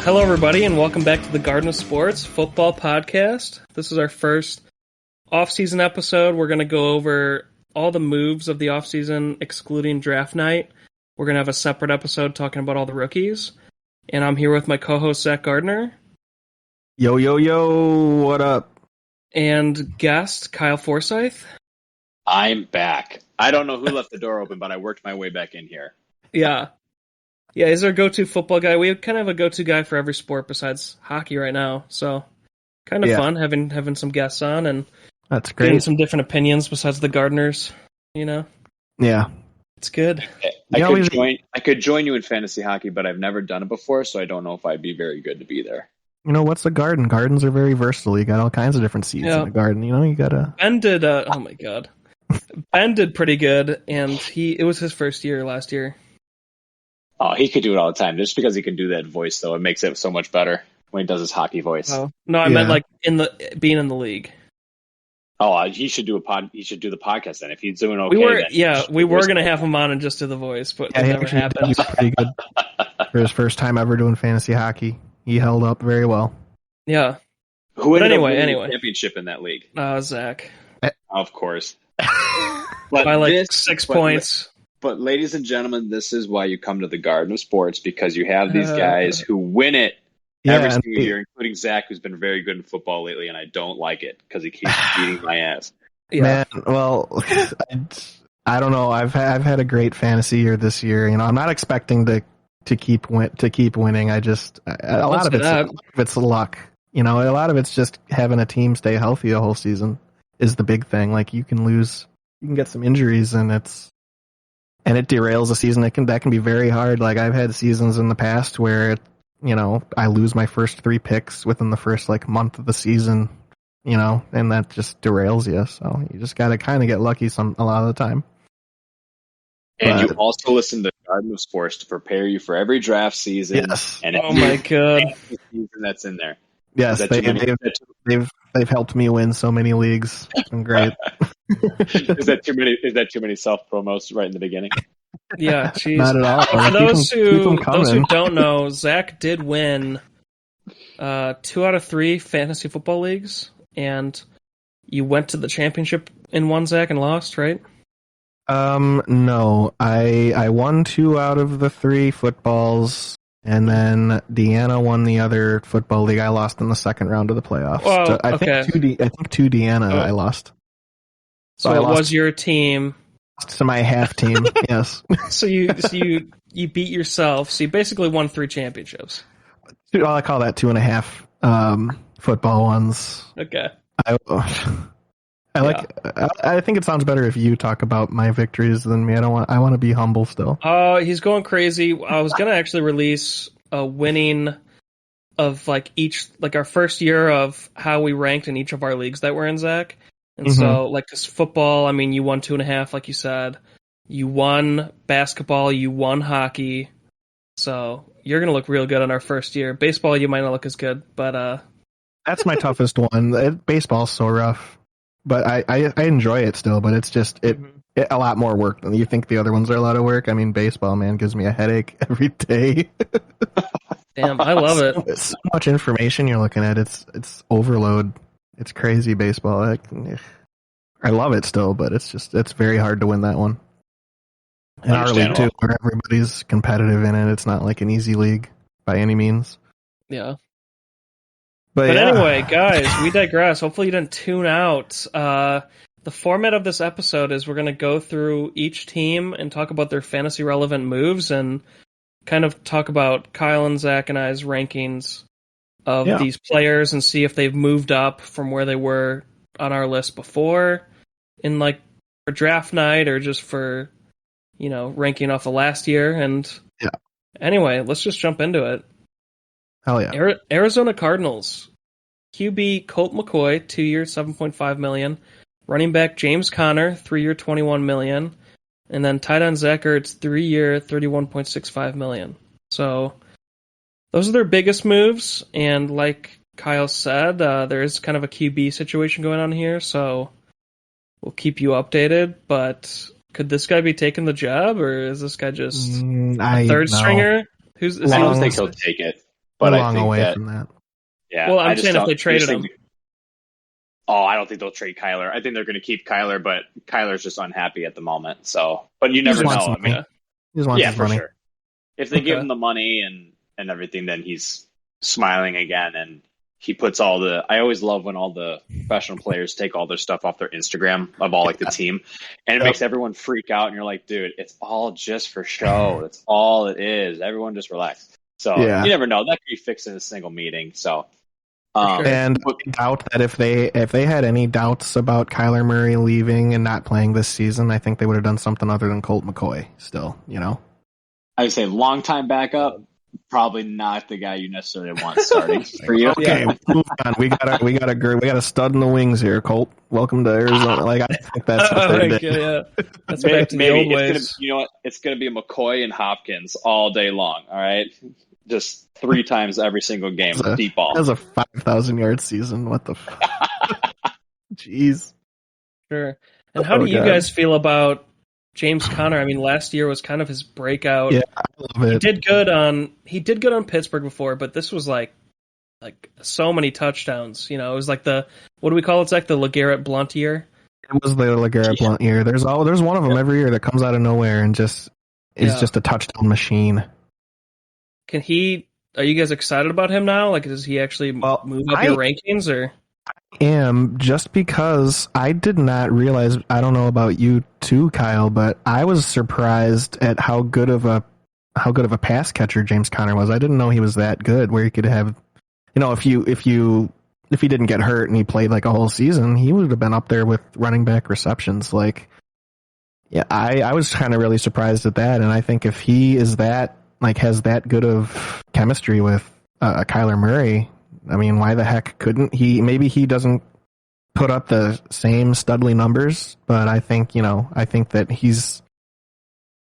Hello, everybody, and welcome back to the Garden of Sports Football Podcast. This is our first off-season episode. We're going to go over all the moves of the off-season, excluding draft night. We're going to have a separate episode talking about all the rookies. And I'm here with my co-host, Zach Gardner. Yo, yo, yo, what up? And guest, Kyle Forsythe. I'm back. I don't know who left the door open, but I worked my way back in here. Yeah, he's our go-to football guy. We kind of have a go-to guy for every sport besides hockey right now. So kind of fun having some guests on and that's great. Getting some different opinions besides the Gardners, you know? Yeah. It's good. I could join you in fantasy hockey, but I've never done it before, so I don't know if I'd be very good to be there. You know, what's a garden? Gardens are very versatile. You got all kinds of different seeds in a garden. You know, you gotta... Ben did, oh my god. Ben did pretty good, and it was his first year last year. Oh, he could do it all the time. Just because he can do that voice, though, it makes it so much better when he does his hockey voice. Oh. No, I meant like being in the league. Oh, he should do He should do the podcast then. If he's doing okay, we were going to have him on and just do the voice, but it never happened. He was pretty good for his first time ever doing fantasy hockey. He held up very well. Yeah. Who ended up winning the championship in that league? Zach. Of course. By like 6 points. But ladies and gentlemen, this is why you come to the Garden of Sports, because you have these guys who win it every single year, including Zach, who's been very good in football lately, and I don't like it because he keeps beating my ass. Yeah. Man, well, I don't know. I've had a great fantasy year this year. You know, I'm not expecting to keep winning. I just a lot of it's luck. You know, a lot of it's just having a team stay healthy the whole season is the big thing. Like you can get some injuries, and it derails a season. That can be very hard. Like I've had seasons in the past where, you know, I lose my first 3 picks within the first month of the season, you know, and that just derails you. So you just got to kind of get lucky a lot of the time. And you also listen to Garden of Sports to prepare you for every draft season. Yes. And my god, season that's in there. Yes, they've helped me win so many leagues. It's been great. Is that too many self promos right in the beginning? Yeah, geez. Not at all. For those who don't know, Zach did win 2 out of 3 fantasy football leagues, and you went to the championship in one, Zach, and lost, right? No, I won 2 out of the 3 footballs. And then Deanna won the other football league. I lost in the second round of the playoffs. Well, I think to Deanna I lost. So it was your team. To my half team, yes. So you beat yourself. So you basically won 3 championships. Well, I call that 2.5 football ones. Okay. I think it sounds better if you talk about my victories than me. I want to be humble still. He's going crazy. I was going to actually release a winning of our first year of how we ranked in each of our leagues that we're in, Zach. And so this football, I mean, you won 2.5, like you said. You won basketball, you won hockey. So you're going to look real good on our first year. Baseball, you might not look as good, but that's my toughest one. Baseball's so rough. But I enjoy it still, but it's just a lot more work than you think. The other ones are a lot of work. I mean, baseball, man, gives me a headache every day. Damn, I love it. It's so much information you're looking at. It's overload. It's crazy baseball. I love it still, but it's very hard to win that one. In our league too, where everybody's competitive in it. It's not like an easy league by any means. Yeah. But anyway, guys, we digress. Hopefully you didn't tune out. The format of this episode is we're going to go through each team and talk about their fantasy-relevant moves and kind of talk about Kyle and Zach and I's rankings of these players and see if they've moved up from where they were on our list before in for draft night or just for, ranking off of last year. And anyway, let's just jump into it. Hell yeah. Arizona Cardinals. QB Colt McCoy, 2-year, $7.5 million. Running back James Conner, 3-year, $21 million. And then tight end Zach Ertz, 3-year, $31.65 million. So those are their biggest moves. And like Kyle said, there is kind of a QB situation going on here. So we'll keep you updated. But could this guy be taking the job, or is this guy just a third stringer? I don't think he'll take it. But We're I long think away that, from that. yeah. Well, I'm saying if they traded him. Oh, I don't think they'll trade Kyler. I think they're going to keep Kyler, but Kyler's just unhappy at the moment. So, but you never know. I mean, he just wants his money. Sure. If they give him the money and everything, then he's smiling again. And he puts all the. I always love when all the professional players take all their stuff off their Instagram of all like the team, and it makes everyone freak out. And you're like, dude, it's all just for show. That's all it is. Everyone just relax. So you never know. That could be fixed in a single meeting. So. And I doubt that if they had any doubts about Kyler Murray leaving and not playing this season, I think they would have done something other than Colt McCoy still, I would say long time backup, probably not the guy you necessarily want starting for you. Okay, move on. We got a stud in the wings here, Colt. Welcome to Arizona. Like, I think that's what they did. Yeah. That's back to the old ways. You know what? It's going to be a McCoy and Hopkins all day long, all right? Just 3 times every single game, deep ball. That was a 5,000-yard season. What the Jeez. Sure. And how do you guys feel about James Conner? I mean, last year was kind of his breakout. Yeah, I love it. He did good on Pittsburgh before, but this was like so many touchdowns. It was like what do we call it? It's like the LeGarrette Blount year. It was the LeGarrette Blount year. There's one of them every year that comes out of nowhere and just is just a touchdown machine. Are you guys excited about him now? Like, does he actually move up your rankings, or? I am, just because I did not realize, I don't know about you too, Kyle, but I was surprised at how good of a pass catcher James Conner was. I didn't know he was that good, where he could have, if he didn't get hurt and he played like a whole season, he would have been up there with running back receptions. Like, yeah, I was kind of really surprised at that. And I think if he is that, like, has that good of chemistry with Kyler Murray, I mean, why the heck couldn't he? Maybe he doesn't put up the same studly numbers, but I think that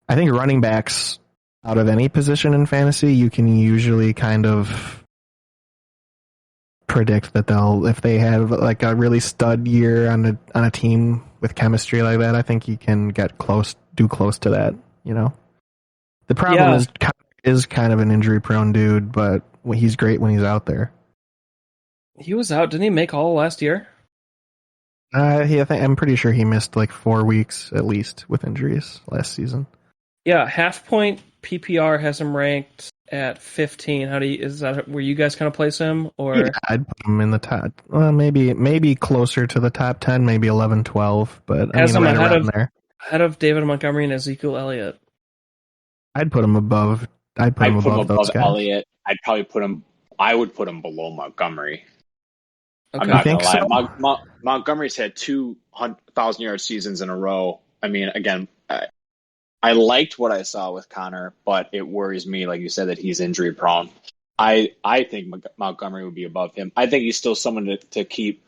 I think running backs out of any position in fantasy, you can usually kind of predict that if they have like a really stud year on a team with chemistry like that, I think he can do close to that, The problem is kind of an injury-prone dude, but he's great when he's out there. He was out. Didn't he make all last year? I'm pretty sure he missed like 4 weeks at least with injuries last season. Yeah, Half Point PPR has him ranked at 15. Is that where you guys kind of place him? Or yeah, I'd put him in the top. Well, maybe closer to the top 10, maybe 11, 12. But has him right around there. Ahead of David Montgomery and Ezekiel Elliott. I'd put him above. I'd put him above those guys. Elliott. I would put him below Montgomery. Okay. I'm not going to lie. So? Montgomery's had 2,000-yard seasons in a row. I mean, again, I liked what I saw with Conner, but it worries me, like you said, that he's injury prone. I think Montgomery would be above him. I think he's still someone to keep,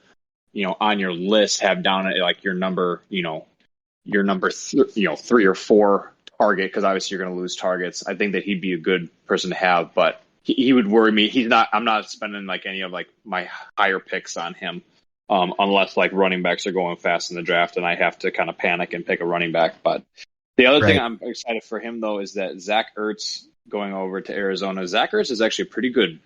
on your list, have down at like your number, your number 3 or 4 target, because obviously you're going to lose targets. I think that he'd be a good person to have, but he would worry me. I'm not spending like any of like my higher picks on him, unless like running backs are going fast in the draft and I have to kind of panic and pick a running back. But the other thing I'm excited for him though is that Zach Ertz going over to Arizona. Zach Ertz is actually a pretty good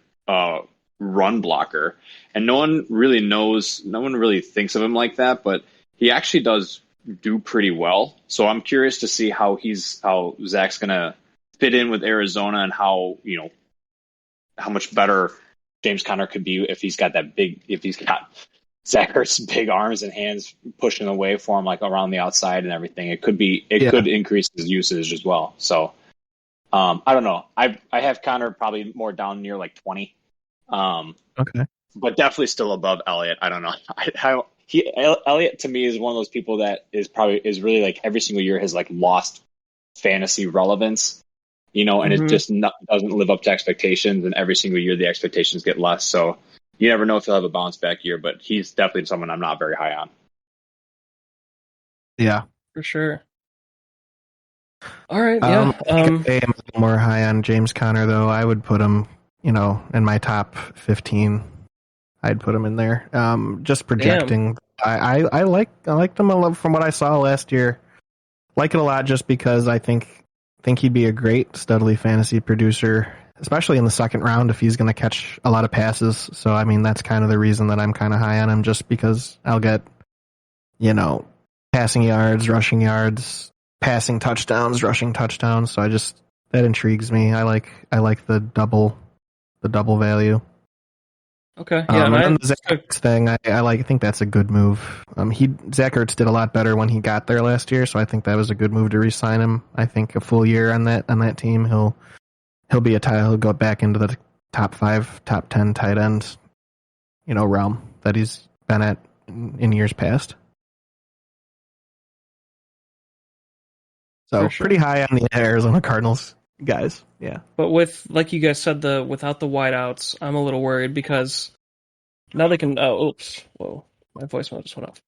run blocker, and no one really thinks of him like that, but he actually does do pretty well. So I'm curious to see how Zach's gonna fit in with Arizona, and how much better James Conner could be if he's got Zach Ertz's big arms and hands pushing away for him, like around the outside and everything. It could increase his usage as well. So I don't know. I have Conner probably more down near like 20. Okay. But definitely still above Elliott. I don't know. Elliott to me is one of those people that is really like every single year has like lost fantasy relevance. And it just doesn't live up to expectations, and every single year the expectations get less. So you never know if he'll have a bounce back year, but he's definitely someone I'm not very high on. Yeah, for sure. All right, yeah. I'm a little more high on James Conner, though. I would put him, in my top 15. I'd put him in there. Just projecting. I like them a lot from what I saw last year. Like it a lot just because I think he'd be a great studly fantasy producer especially in the second round, if he's going to catch a lot of passes. So, I mean, that's kind of the reason that I'm kind of high on him, just because I'll get, passing yards, rushing yards, passing touchdowns, rushing touchdowns. So that intrigues me. I like the double value. Okay. Yeah. And the Zach Ertz thing, I think that's a good move. Zach Ertz did a lot better when he got there last year, so I think that was a good move to re-sign him. I think a full year on that team, he'll go back into the top 5, top 10 tight end, realm that he's been at in years past. So pretty high on the Arizona Cardinals guys, yeah. But with, like you guys said, without the wideouts, I'm a little worried because now they can. Oh, oops! Whoa, my voicemail just went off.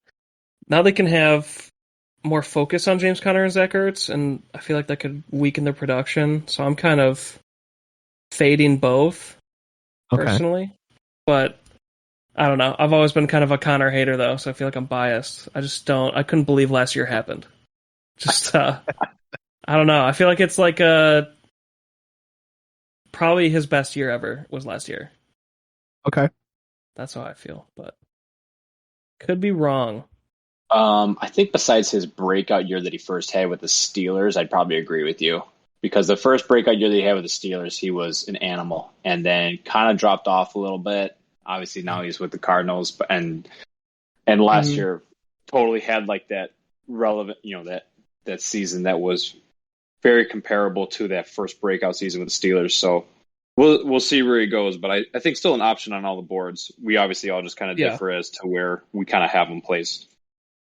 Now they can have more focus on James Conner and Zach Ertz, and I feel like that could weaken their production. So I'm kind of fading both personally, but I don't know. I've always been kind of a Conner hater, though, so I feel like I'm biased. I couldn't believe last year happened. Just I don't know. I feel like it's like probably his best year ever was last year. Okay. That's how I feel, but could be wrong. I think besides his breakout year that he first had with the Steelers, I'd probably agree with you. Because the first breakout year that he had with the Steelers, he was an animal. And then kind of dropped off a little bit. Obviously now he's with the Cardinals. And last year totally had like that relevant, that season that was very comparable to that first breakout season with the Steelers. So we'll see where he goes, but I think still an option on all the boards. We obviously all just kind of differ as to where we kind of have him placed.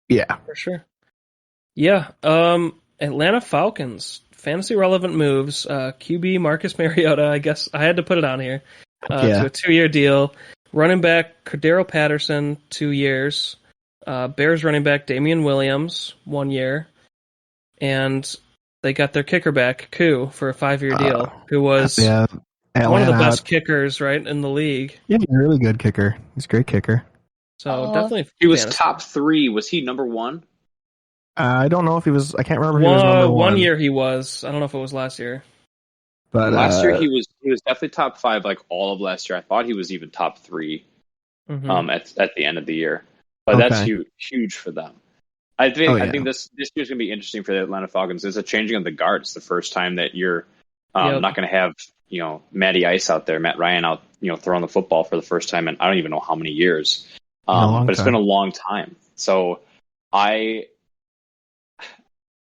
Yeah, for sure. Yeah, Atlanta Falcons fantasy relevant moves. QB Marcus Mariota. I guess I had to put it on here to a 2-year deal. Running back Cordero Patterson, 2 years. Bears running back Damian Williams, 1 year. And they got their kicker back, Koo, for a 5-year deal, who was one of the best kickers, right, in the league. Yeah, he's a really good kicker. He's a great kicker. So definitely, he was top 3. Was he number 1? I don't know if he was. I can't remember if he was number 1. 1 year he was. I don't know if it was last year. But last year he was definitely top 5. Like all of last year, I thought he was even top 3. At the end of the year, but that's huge for them. I think this year's gonna be interesting for the Atlanta Falcons. It's a changing of the guard. It's the first time that you're not gonna have Matty Ice out there, Matt Ryan out throwing the football for the first time in I don't even know how many years. But it's been a long time. So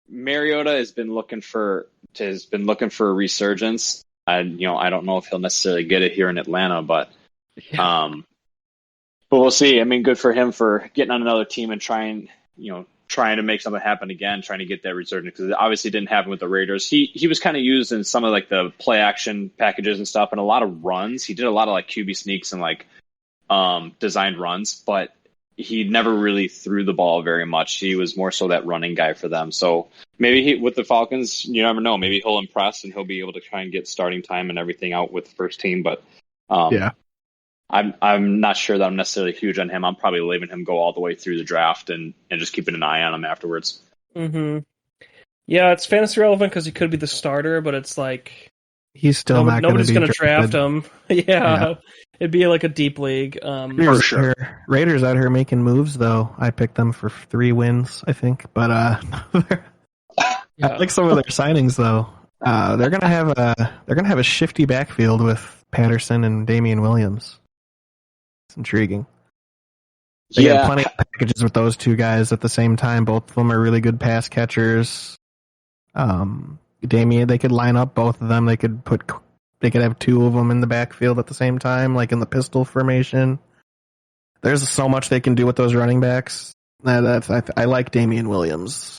Mariota has been looking for a resurgence. I don't know if he'll necessarily get it here in Atlanta, but we'll see. I mean, good for him for getting on another team and trying to make something happen again, trying to get that resurgence, because it obviously didn't happen with the Raiders. He was kind of used in some of like the play action packages and stuff, and a lot of runs. He did a lot of like QB sneaks and like designed runs, but he never really threw the ball very much. He was more so that running guy for them. So maybe with the Falcons, you never know. Maybe he'll impress and he'll be able to try and get starting time and everything out with the first team. But I'm not sure that I'm necessarily huge on him. I'm probably leaving him go all the way through the draft and just keeping an eye on him afterwards. Mm-hmm. Yeah, it's fantasy relevant because he could be the starter, but it's like he's still nobody's going to draft him. Yeah, it'd be like a deep league. For sure. Raiders out here making moves, though. I picked them for 3 wins, I think. But I like some of their signings, though. They're gonna have a shifty backfield with Patterson and Damian Williams. It's intriguing. They have plenty of packages with those 2 guys at the same time. Both of them are really good pass catchers. Damian, they could line up both of them. They could have 2 of them in the backfield at the same time, like in the pistol formation. There's so much they can do with those running backs. I like Damian Williams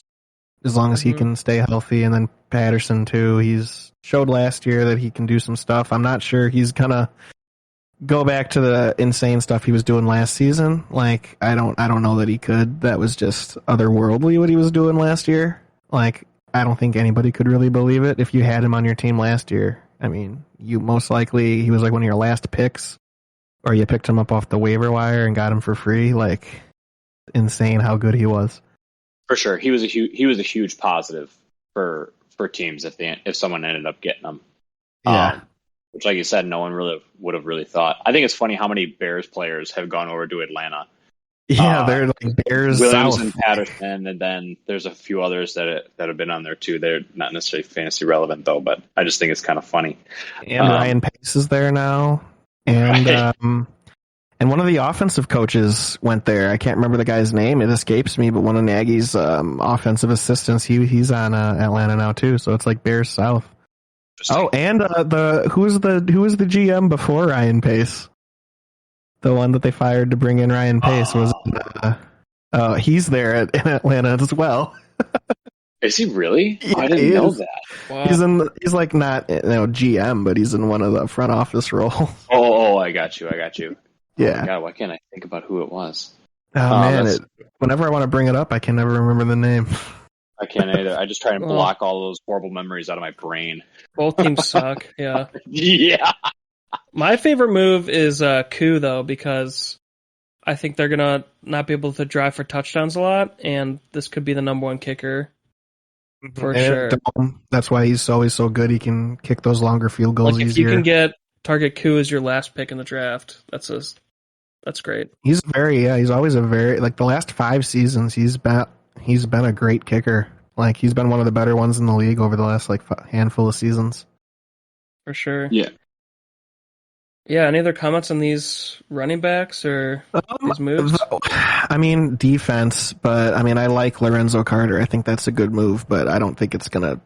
as long as he can stay healthy, and then Patterson too. He's showed last year that he can do some stuff. I'm not sure he's gonna go back to the insane stuff he was doing last season. Like I don't know that he could. That was just otherworldly what he was doing last year. Like I don't think anybody could really believe it if you had him on your team last year. I mean, you most likely he was like one of your last picks, or you picked him up off the waiver wire and got him for free. Like insane how good he was. For sure, he was a huge positive for teams if someone ended up getting him. Yeah. which, like you said, no one really would have really thought. I think it's funny how many Bears players have gone over to Atlanta. Yeah, they're like Bears Williams South. and Patterson, and then there's a few others that have been on there too. They're not necessarily fantasy relevant though, but I just think it's kind of funny. And Ryan Pace is there now, and right. And one of the offensive coaches went there. I can't remember the guy's name; it escapes me. But one of Nagy's offensive assistants, he's on Atlanta now too. So it's like Bears South. Oh, and who was the GM before Ryan Pace? The one that they fired to bring in Ryan Pace was he's there in Atlanta as well. Is he really? Yeah, I didn't know that. Wow. He's like not GM, but he's in one of the front office roles. Oh, I got you. Yeah. Oh my God, why can't I think about who it was? Oh man, whenever I want to bring it up, I can never remember the name. I can't either. I just try and block all those horrible memories out of my brain. Both teams suck. Yeah. Yeah. My favorite move is Koo, though, because I think they're gonna not be able to drive for touchdowns a lot, and this could be the number one kicker for sure. That's why he's always so good. He can kick those lolonger field goals like if easier. You can get target Koo as your last pick in the draft. That's great. He's always the last 5 seasons he's been a great kicker. Like he's been one of the better ones in the league over the last handful of seasons. For sure. Yeah. Yeah, any other comments on these running backs or these moves? I mean, defense, but I mean, I like Lorenzo Carter. I think that's a good move, but I don't think it's going to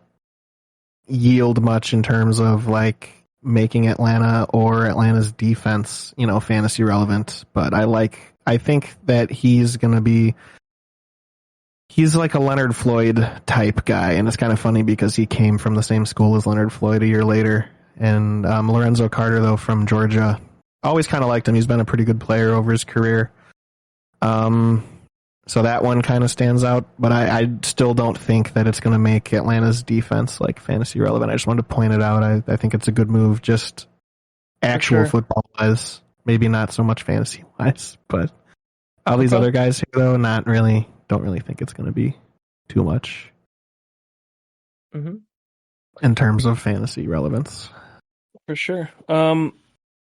yield much in terms of like making Atlanta or Atlanta's defense, fantasy relevant. But I think that he's like a Leonard Floyd type guy, and it's kind of funny because he came from the same school as Leonard Floyd a year later. And Lorenzo Carter, though, from Georgia, always kind of liked him. He's been a pretty good player over his career. So that one kind of stands out, but I still don't think that it's going to make Atlanta's defense like fantasy relevant. I just wanted to point it out. I think it's a good move, just actual football-wise, maybe not so much fantasy-wise, but all these other guys here, though, don't really think it's going to be too much in terms of fantasy relevance. For sure.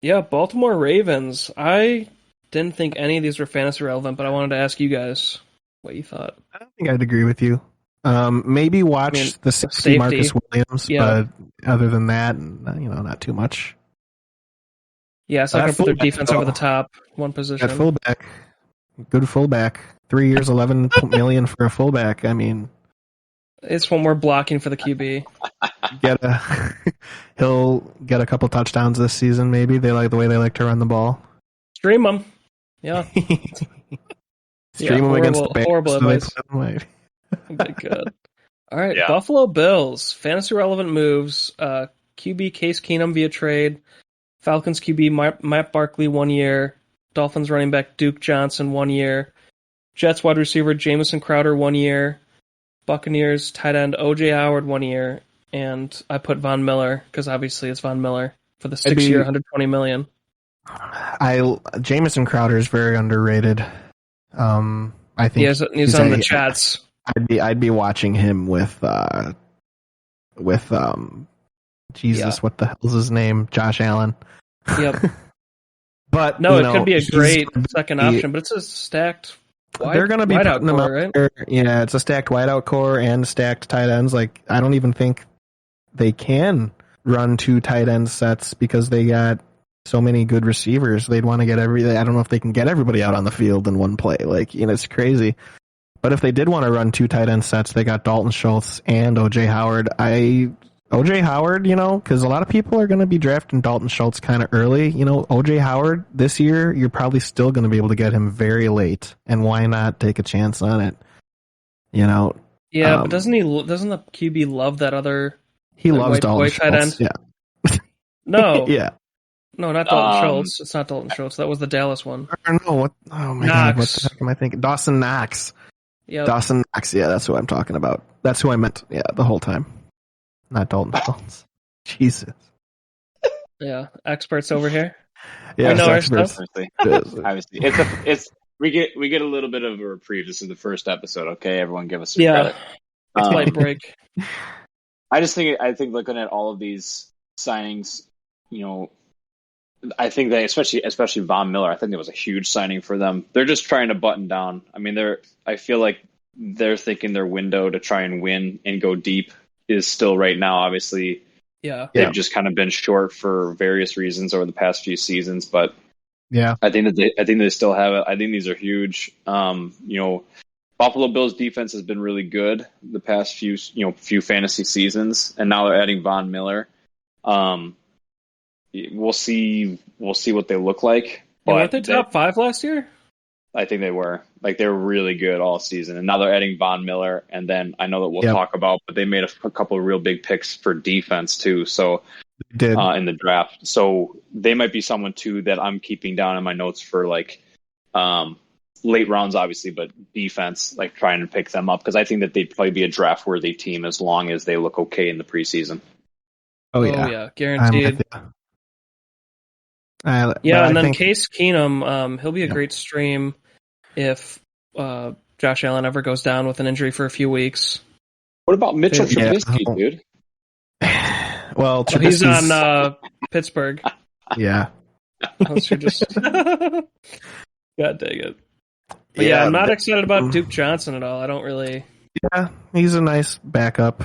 Yeah, Baltimore Ravens. I didn't think any of these were fantasy relevant, but I wanted to ask you guys what you thought. I don't think I'd agree with you. Maybe watch the safety Marcus Williams, but other than that, not too much. Yeah, so I can put their defense over the top one position. That fullback, good fullback. 3 years, $11 million for a fullback. I mean, it's one more blocking for the QB. He'll get a couple touchdowns this season. Maybe they like the way they like to run the ball. Stream them. Yeah. Stream them against the Bears. Horrible advice. Good. All right, yeah. Buffalo Bills. Fantasy relevant moves. QB Case Keenum via trade. Falcons QB Matt Barkley 1 year. Dolphins running back Duke Johnson 1 year. Jets wide receiver Jamison Crowder 1 year. Buccaneers tight end O.J. Howard 1 year. And I put Von Miller, because obviously it's Von Miller, for the 6-year, $120 million. Jamison Crowder is very underrated. I think he's on the chats. I'd be watching him with Jesus, what the hell is his name? Josh Allen. Yep. But no, it could be a great second option, but it's a stacked they're going to be putting them out right? there. Yeah, it's a stacked wideout core and stacked tight ends. Like, I don't even think they can run 2 tight end sets because they got so many good receivers. They'd want to get I don't know if they can get everybody out on the field in one play. Like, it's crazy. But if they did want to run 2 tight end sets, they got Dalton Schultz and O.J. Howard. O.J. Howard, because a lot of people are going to be drafting Dalton Schultz kind of early. O.J. Howard, this year, you're probably still going to be able to get him very late. And why not take a chance on it? Yeah, but doesn't the QB love that other... He loves Dalton Schultz, yeah. No. Yeah. No, not Dalton Schultz. It's not Dalton Schultz. That was the Dallas one. Oh my God, what the heck am I thinking? Dawson Knox. Yep. Dawson Knox, yeah, that's who I'm talking about. That's who I meant, the whole time. Not Dalton Schultz. Jesus. Yeah, experts over here. Yeah, we know our stuff. Obviously, we get a little bit of a reprieve. This is the first episode. Okay, everyone, give us some credit. It's light break. I think looking at all of these signings, I think they, especially Von Miller, I think it was a huge signing for them. They're just trying to button down. I mean, I feel like they're thinking their window to try and win and go deep is still right now. Obviously, they've just kind of been short for various reasons over the past few seasons. But I think they still have it. I think these are huge. Buffalo Bills defense has been really good the past few fantasy seasons, and now they're adding Von Miller. We'll see what they look like. Weren't they top 5 last year? I think they were. Like, they were really good all season, and now they're adding Von Miller. And then I know that we'll talk about, but they made a couple of real big picks for defense too. So in the draft, so they might be someone too that I'm keeping down in my notes for like late rounds, obviously, but defense, like trying to pick them up because I think that they'd probably be a draft worthy team as long as they look okay in the preseason. Oh yeah, guaranteed. And then Case Keenum, he'll be a great stream if Josh Allen ever goes down with an injury for a few weeks. What about Mitchell Trubisky, dude? Well, he's on Pittsburgh. Yeah. God dang it. But I'm not excited about Duke Johnson at all. I don't really. Yeah, he's a nice backup.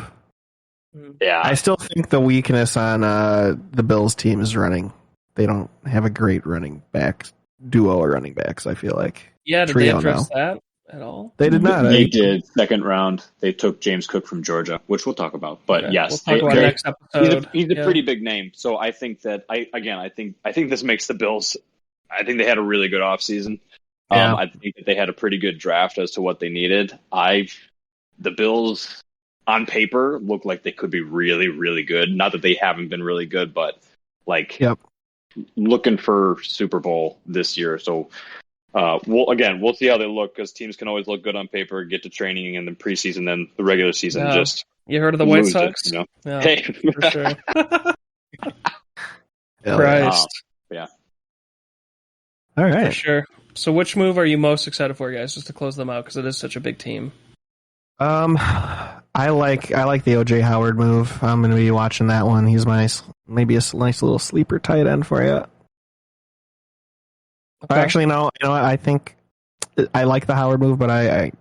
Yeah. I still think the weakness on the Bills team is running. They don't have a great duo of running backs, I feel like. Yeah, did they address that at all? They did not. They did. Second round, they took James Cook from Georgia, which we'll talk about. But yes, we'll talk about next episode. He's a pretty big name. So I think that I think this makes the Bills. I think they had a really good offseason. I think that they had a pretty good draft as to what they needed. The Bills on paper look like they could be really, really good. Not that they haven't been really good, but looking for Super Bowl this year. So we'll see how they look because teams can always look good on paper, get to training in the preseason, then the regular season just. You heard of the White Sox? Yeah, hey, for sure. Christ. Yeah. All right. For sure. So which move are you most excited for, guys, just to close them out because it is such a big team? I like the OJ Howard move. I'm going to be watching that one. He's maybe a nice little sleeper tight end for you. Okay. Actually, no. You know what? I think I like the Howard move, but I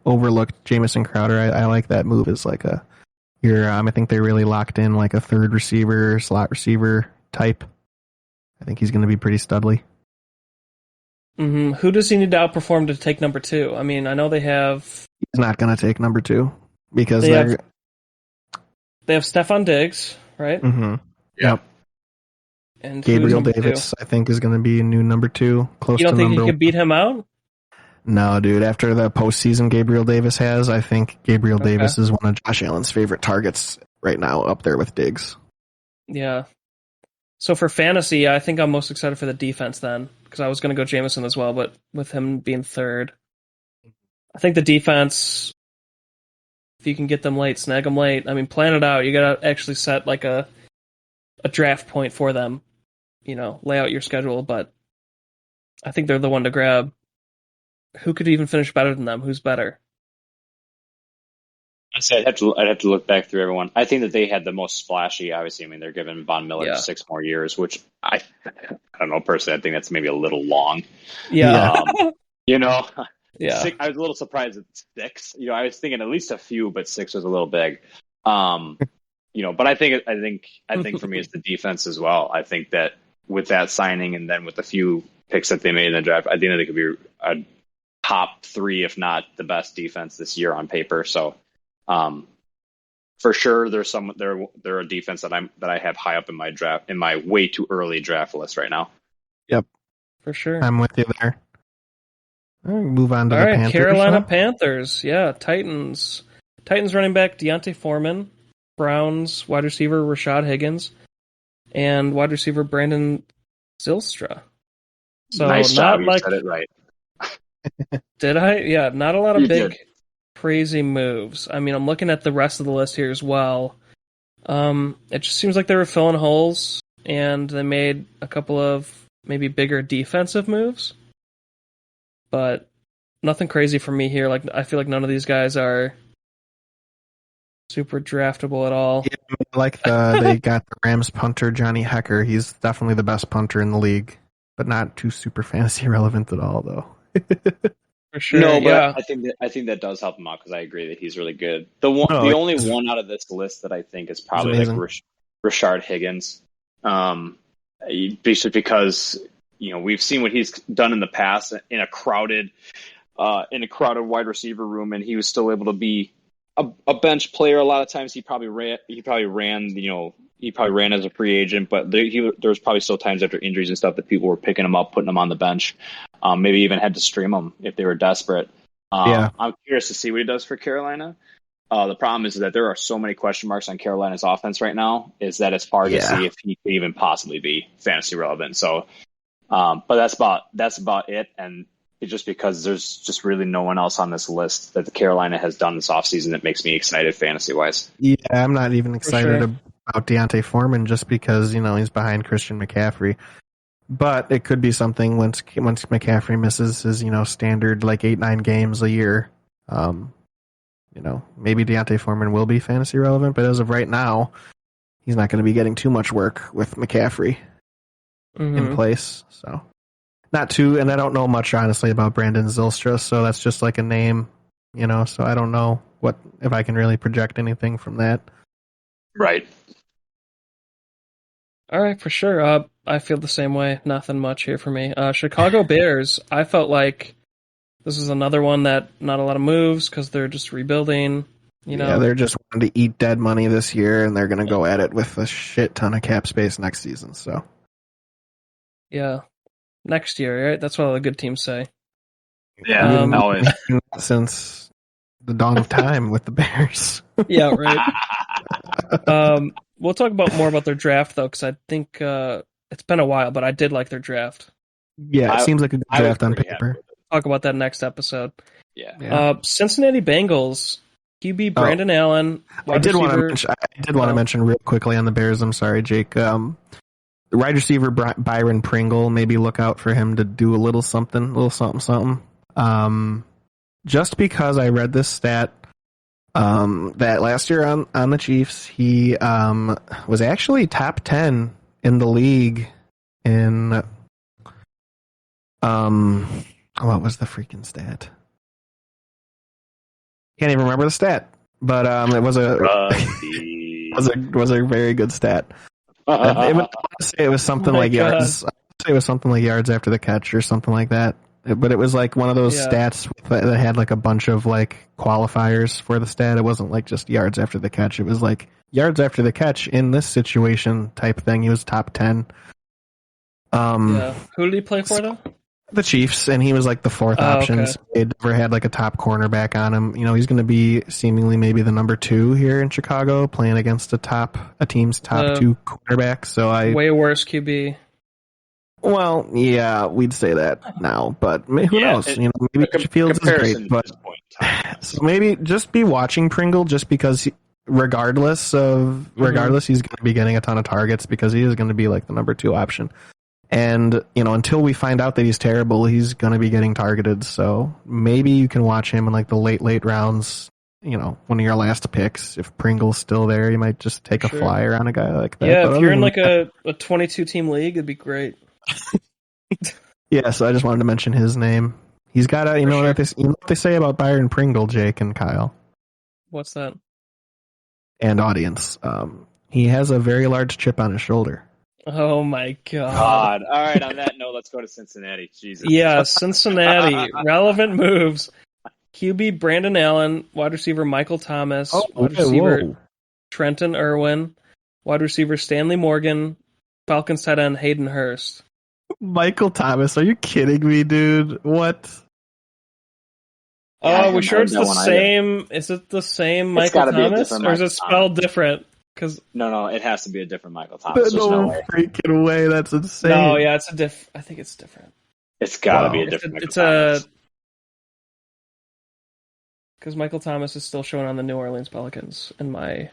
overlooked Jamison Crowder. I like that move as like I think they really locked in like a third receiver, slot receiver type. I think he's going to be pretty studly. Mm-hmm. Who does he need to outperform to take number 2? I mean, I know they have. He's not going to take number 2 because they have Stephon Diggs, right? Mm-hmm. Yep. And Gabriel Davis, I think, is going to be a new number 2. Close to number 1. You don't think he could beat him out? No, dude. After the postseason Gabriel Davis has, I think Gabriel Davis is one of Josh Allen's favorite targets right now, up there with Diggs. Yeah. So for fantasy, I think I'm most excited for the defense then, because I was going to go Jameson as well, but with him being third, I think the defense, if you can get them late, snag them late. I mean, plan it out. You got to actually set like a draft point for them, lay out your schedule, but I think they're the one to grab. Who could even finish better than them? Who's better? I'd have to look back through everyone. I think that they had the most splashy. Obviously, I mean they're giving Von Miller 6 more years, which I don't know personally. I think that's maybe a little long. Yeah. Yeah. I was a little surprised at 6. I was thinking at least a few, but 6 was a little big. But I think for me it's the defense as well. I think that with that signing and then with the few picks that they made in the draft, I think that they could be a top 3, if not the best defense this year on paper. So. For sure, they're a defense that I have high up in my way too early draft list right now. Yep, for sure. I'm with you there. All right, move on to the Panthers. Carolina Panthers. Yeah, Titans. Titans running back Deontay Foreman, Browns wide receiver Rashad Higgins, and wide receiver Brandon Zylstra. So nice job. You said it right. Did I? Yeah, not a lot of big. Did. Crazy moves. I mean, I'm looking at the rest of the list here as well. It just seems like they were filling holes, and they made a couple of maybe bigger defensive moves, but nothing crazy for me here. Like, I feel like none of these guys are super draftable at all. Yeah, like they got the Rams punter Johnny Hecker. He's definitely the best punter in the league, but not too super fantasy relevant at all, though. For sure. No, but yeah. I think that does help him out because I agree that he's really good. The only one out of this list that I think is probably like Rashard Higgins, because we've seen what he's done in the past in a crowded wide receiver room, and he was still able to be a bench player. A lot of times he probably ran as a free agent, but there was probably still times after injuries and stuff that people were picking him up, putting him on the bench, maybe even had to stream him if they were desperate. I'm curious to see what he does for Carolina. The problem is that there are so many question marks on Carolina's offense right now, is that it's hard to see if he could even possibly be fantasy relevant. So, but that's about it. And it's just because there's just really no one else on this list that the Carolina has done this offseason that makes me excited fantasy-wise. Yeah, I'm not even excited about Deontay Foreman just because, he's behind Christian McCaffrey. But it could be something once McCaffrey misses his, standard like 8-9 games a year. Maybe Deontay Foreman will be fantasy relevant, but as of right now, he's not going to be getting too much work with McCaffrey in place. So not too, and I don't know much honestly about Brandon Zylstra, so that's just like a name, so I don't know if I can really project anything from that. Right. All right, for sure. I feel the same way. Nothing much here for me. Chicago Bears, I felt like this is another one that not a lot of moves because they're just rebuilding. Yeah, they're just wanting to eat dead money this year, and they're going to go at it with a shit ton of cap space next season. So, yeah, next year, right? That's what all the good teams say. Yeah, always. Since the dawn of time with the Bears. Yeah, right. We'll talk more about their draft, though, because I think it's been a while, but I did like their draft. Yeah, it seems like a good draft on paper. Talk about that next episode. Yeah. Cincinnati Bengals, QB Brandon Allen. I did want to mention real quickly on the Bears. I'm sorry, Jake. The wide receiver Byron Pringle. Maybe look out for him to do a little something. Just because I read this stat that last year on the Chiefs, he was actually top 10 in the league in what was the freaking stat? Can't even remember the stat, but it was was a very good stat. It was something like yards. It was something like yards after the catch or something like that. But it was like one of those stats that had like a bunch of like qualifiers for the stat. It wasn't like just yards after the catch. It was like yards after the catch in this situation type thing. He was top 10. Who did he play for though? The Chiefs, and he was like the fourth option. Okay. So they never had like a top cornerback on him. He's going to be seemingly maybe the number 2 here in Chicago, playing against a team's top 2 quarterback. So way worse QB. Well, yeah, we'd say that now, but who knows? Maybe Fields is great, but so maybe just be watching Pringle, just because regardless, he's going to be getting a ton of targets because he is going to be like the number 2 option. And, until we find out that he's terrible, he's going to be getting targeted. So maybe you can watch him in like the late rounds, one of your last picks. If Pringle's still there, you might just take a flyer on a guy like that. Yeah, but if you're in like a 22-team league, it'd be great. Yeah, so I just wanted to mention his name. He's got a, what they say about Byron Pringle, Jake and Kyle. What's that? And audience. He has a very large chip on his shoulder. Oh my God. All right, on that note, let's go to Cincinnati. Jesus. Yeah, Cincinnati. Relevant moves. QB Brandon Allen, wide receiver Michael Thomas, wide receiver Trenton Irwin, wide receiver Stanley Morgan, Falcons tight end Hayden Hurst. Michael Thomas, are you kidding me, dude? What? Oh, we sure it's the same? Is it the same Michael Thomas, or is it spelled different? No, it has to be a different Michael Thomas. No freaking way, that's insane. No, yeah, it's I think it's different. It's got to be a different Michael Thomas. Because Michael Thomas is still showing on the New Orleans Pelicans in my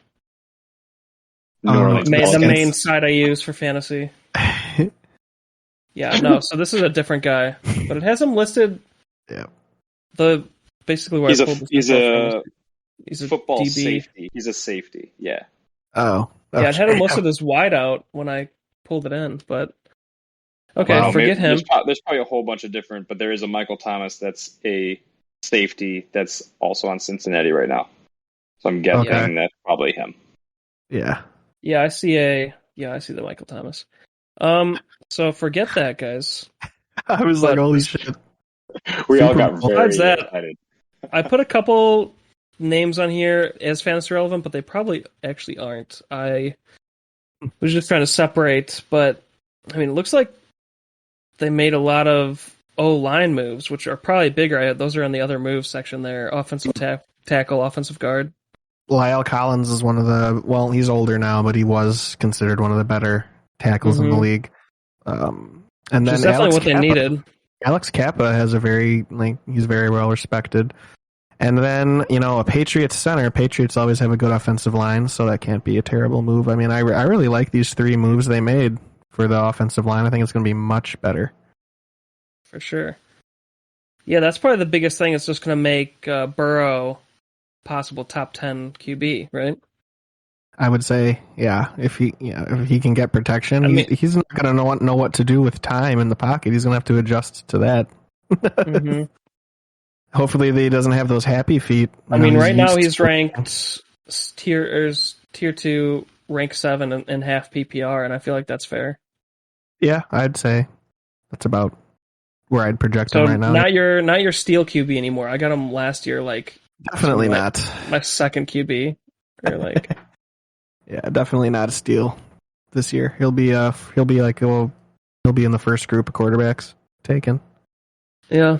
the main site I use for fantasy. Yeah, no, so this is a different guy, but it has him listed. Yeah. Basically where he's a He's a football DB. safety. He's a safety. Yeah. Oh. Yeah, I'd had him listed as wide out when I pulled it in, but okay, Wow. forget him. There's probably a whole bunch of different, but there is a Michael Thomas that's a safety that's also on Cincinnati right now. So I'm guessing that's probably him. Yeah. Yeah, I see the Michael Thomas. So forget that, guys. I was like, holy shit. We all got very excited. I put a couple names on here as fantasy relevant, but they probably actually aren't. I was just trying to separate, but I mean, it looks like they made a lot of O-line moves, which are probably bigger. Those are in the other moves section there. Offensive tackle, offensive guard. Lyle Collins is one of the, well, he's older now, but he was considered one of the better tackles in the league. And then definitely Alex what they needed. Alex Kappa has he's very well respected. And then, a Patriots center. Patriots always have a good offensive line, so that can't be a terrible move. I mean, I really like these three moves they made for the offensive line. I think it's going to be much better. For sure. Yeah, that's probably the biggest thing. It's just going to make Burrow possible top 10 QB, right? I would say, yeah. If he can get protection, he's not going to know what to do with time in the pocket. He's going to have to adjust to that. Mm-hmm. Hopefully, he doesn't have those happy feet. Right now he's ranked tier 2, rank 7 in half PPR, and I feel like that's fair. Yeah, I'd say that's about where I'd project him right now. Not your steal QB anymore. I got him last year, definitely not my second QB, or yeah, definitely not a steal this year. He'll be in the first group of quarterbacks taken. Yeah.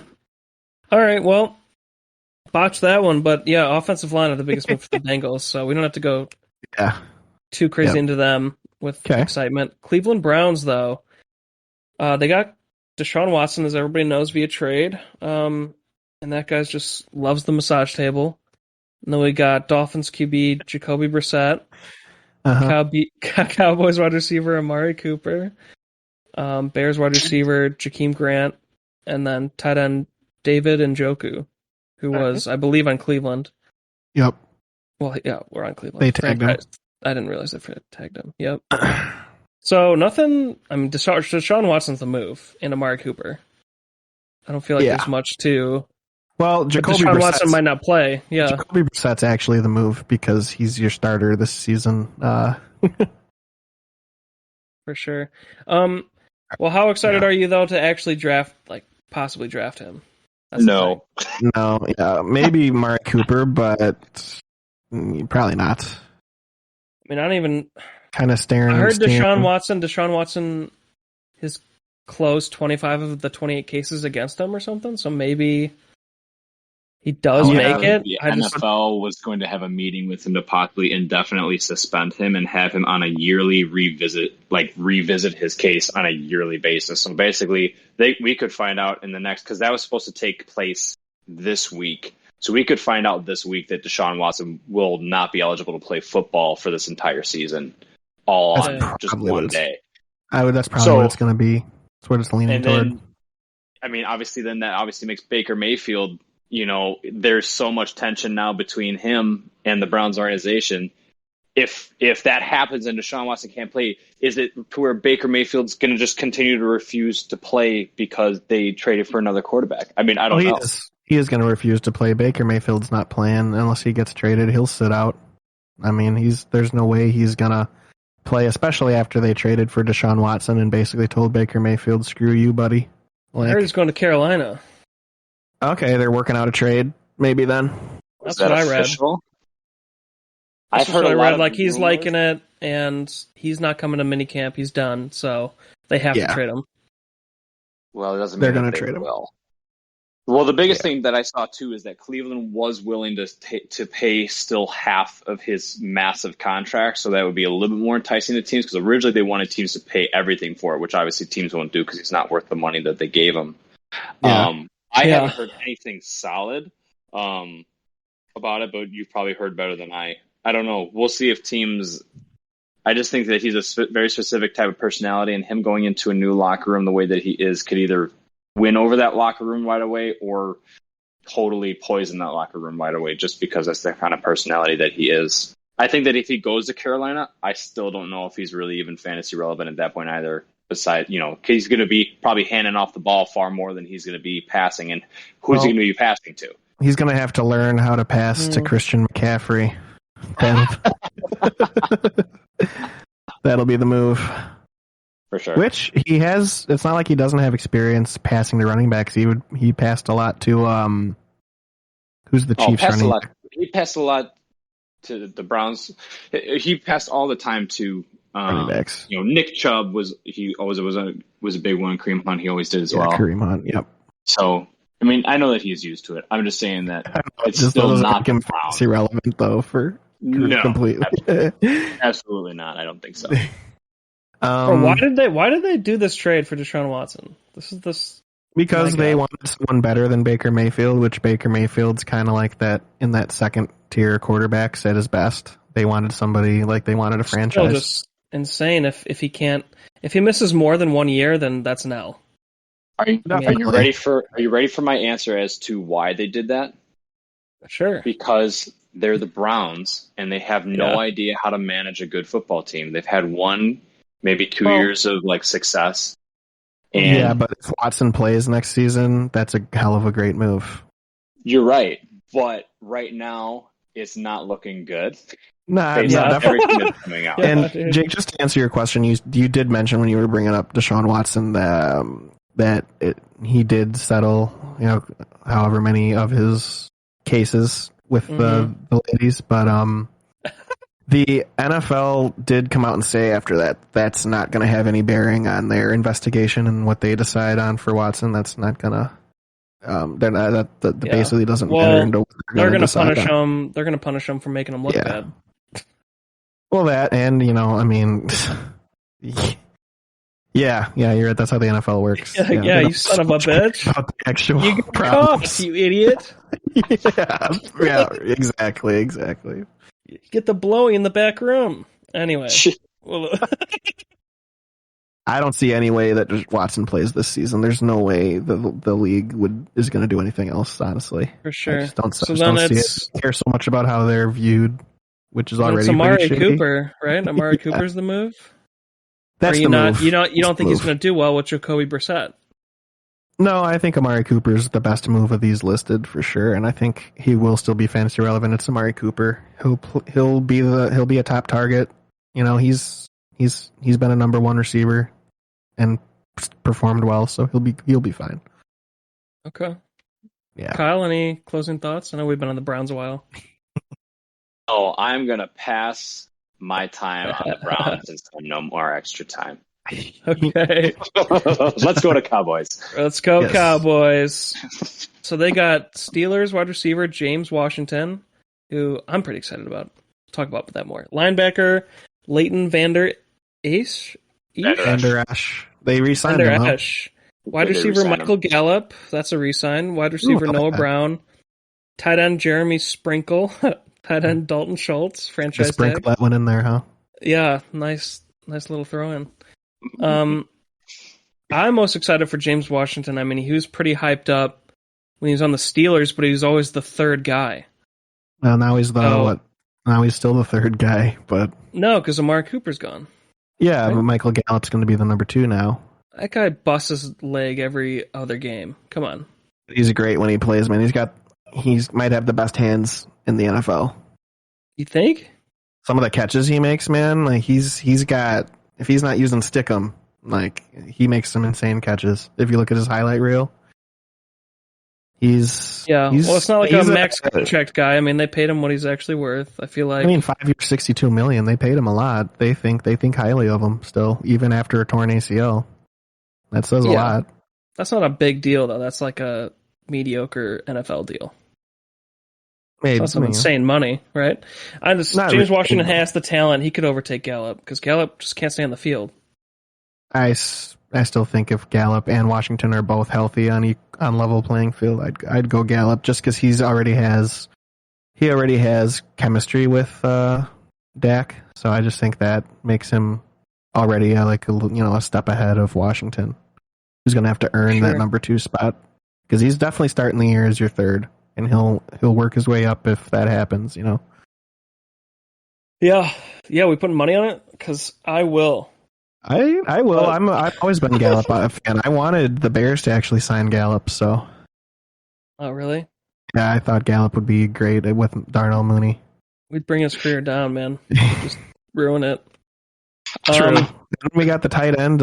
All right, well, botch that one, but yeah, offensive line are the biggest move for the Bengals, so we don't have to go too crazy into them with excitement. Cleveland Browns, though, they got Deshaun Watson, as everybody knows, via trade, and that guy just loves the massage table. And then we got Dolphins QB Jacoby Brissett, Cowboys wide receiver Amari Cooper, Bears wide receiver Jakeem Grant, and then tight end David Njoku, who was, I believe, on Cleveland. Yep. Well, yeah, we're on Cleveland. They tagged him. I didn't realize they tagged him. Yep. So nothing. I mean, Deshaun Watson's the move in Amari Cooper. I don't feel like there's much to. Well, Deshaun Watson might not play. Yeah, Jacoby Brissett's actually the move because he's your starter this season. For sure. Well, how excited are you though to actually possibly draft him? No. Yeah, maybe Amari Cooper, but probably not. I mean, I don't even kind of staring. I heard Deshaun Watson has closed 25 of the 28 cases against him or something, so maybe he does make it. The NFL was going to have a meeting with him to possibly indefinitely suspend him and have him on a yearly revisit his case on a yearly basis. So basically, we could find out in the next, because that was supposed to take place this week. So we could find out this week that Deshaun Watson will not be eligible to play football for this entire season, all on just one day. That's probably what it's going to be. That's what it's leaning toward. I mean, obviously, then that obviously makes Baker Mayfield. There's so much tension now between him and the Browns organization. If that happens and Deshaun Watson can't play, is it to where Baker Mayfield's going to just continue to refuse to play because they traded for another quarterback? I mean, I don't know. He is going to refuse to play. Baker Mayfield's not playing unless he gets traded. He'll sit out. I mean, there's no way he's going to play, especially after they traded for Deshaun Watson and basically told Baker Mayfield, screw you, buddy. I heard he's going to Carolina. Okay, they're working out a trade. Maybe then. That's what I read. I've heard a lot of he's rumors. Liking it, and he's not coming to minicamp. He's done, so they have to trade him. Well, it doesn't. They're going to trade him. Well, the biggest thing that I saw too is that Cleveland was willing to pay still half of his massive contract, so that would be a little bit more enticing to teams. Because originally they wanted teams to pay everything for it, which obviously teams won't do because he's not worth the money that they gave him. Yeah. I haven't heard anything solid about it, but you've probably heard better than I. I don't know. We'll see if teams. I just think that he's a very specific type of personality, and him going into a new locker room the way that he is could either win over that locker room right away or totally poison that locker room right away just because that's the kind of personality that he is. I think that if he goes to Carolina, I still don't know if he's really even fantasy relevant at that point either. Besides, he's going to be probably handing off the ball far more than he's going to be passing. And who's he going to be passing to? He's going to have to learn how to pass to Christian McCaffrey. That'll be the move. For sure. Which he has. It's not like he doesn't have experience passing to running backs. He passed a lot to who's the Chiefs running back? He passed a lot to the Browns. He passed all the time to running backs. Nick Chubb was a big one. Kareem Hunt he always did as well. Kareem Hunt, yep. So I mean, I know that he's used to it. I'm just saying that it's still not irrelevant though for completely. Absolutely not. I don't think so. Why did they do this trade for Deshaun Watson? Because they wanted someone better than Baker Mayfield, which Baker Mayfield's kind of like that in that second tier quarterbacks at his best. They wanted somebody they wanted a franchise. Still just insane. If he misses more than 1 year, then that's an L. Are you ready for my answer as to why they did that? Sure. Because they're the Browns and they have no idea how to manage a good football team. They've had maybe 2 years of success. And but if Watson plays next season, that's a hell of a great move. You're right, but right now it's not looking good. Definitely coming out. And Jake, just to answer your question, you did mention when you were bringing up Deshaun Watson that he did settle, however many of his cases with the ladies, but the NFL did come out and say after that that's not going to have any bearing on their investigation and what they decide on for Watson. That's not going to. Basically doesn't matter. Into they're going to punish him. They're going to punish him for making him look bad. Well, that and I mean, you're right. That's how the NFL works. Yeah, you son of a bitch! About the actual you get cuffed, you idiot! yeah, exactly. Get the blowy in the back room. Anyway. I don't see any way that Watson plays this season. There's no way the league is going to do anything else, honestly. For sure. I just don't see it. I care so much about how they're viewed, which is already Amari Cooper, right? Amari Cooper's the move? That's the move. You don't think he's going to do well with Jacoby Brissett? No, I think Amari Cooper's the best move of these listed for sure, and I think he will still be fantasy relevant. It's Amari Cooper. He'll be a top target. He's been a number one receiver and performed well, so he'll be fine. Okay. Yeah. Kyle, any closing thoughts? I know we've been on the Browns a while. I'm gonna pass my time on the Browns and spend no more extra time. Okay. Let's go to Cowboys. Let's go Cowboys. So they got Steelers wide receiver James Washington, who I'm pretty excited about. Talk about that more. Linebacker Leighton Vander Esch. They re-signed him. Wide receiver Michael Gallup. That's a re-sign. Wide receiver Noah Brown. Tight end Jeremy Sprinkle. Tight end Dalton Schultz. Franchise tag. Sprinkle that one in there, huh? Yeah, nice little throw in. I'm most excited for James Washington. I mean, he was pretty hyped up when he was on the Steelers, but he was always the third guy. Well, now he's Now he's still the third guy, but no, because Amari Cooper's gone. Yeah, right? But Michael Gallup's going to be the number 2 now. That guy busts his leg every other game. Come on. He's great when he plays, man. He might have the best hands in the NFL. You think? Some of the catches he makes, man, he's got. If he's not using Stickum, he makes some insane catches. If you look at his highlight reel, well, it's not like a max contract guy. I mean, they paid him what he's actually worth. I feel like. 5 years, $62 million. They paid him a lot. They think highly of him still, even after a torn ACL. That says a lot. That's not a big deal, though. That's like a mediocre NFL deal. That's some insane money, right? James Washington has the talent. He could overtake Gallup because Gallup just can't stay on the field. I still think if Gallup and Washington are both healthy on level playing field, I'd go Gallup just because he already has chemistry with Dak. So I just think that makes him already a step ahead of Washington, who's going to have to earn that number 2 spot. because he's definitely starting the year as your third, and he'll work his way up if that happens. Yeah, we putting money on it because I will. I will. I've always been Gallup fan. I wanted the Bears to actually sign Gallup, so. Oh, really? Yeah, I thought Gallup would be great with Darnell Mooney. We'd bring his career down, man. Just ruin it. True. Then we got the tight end,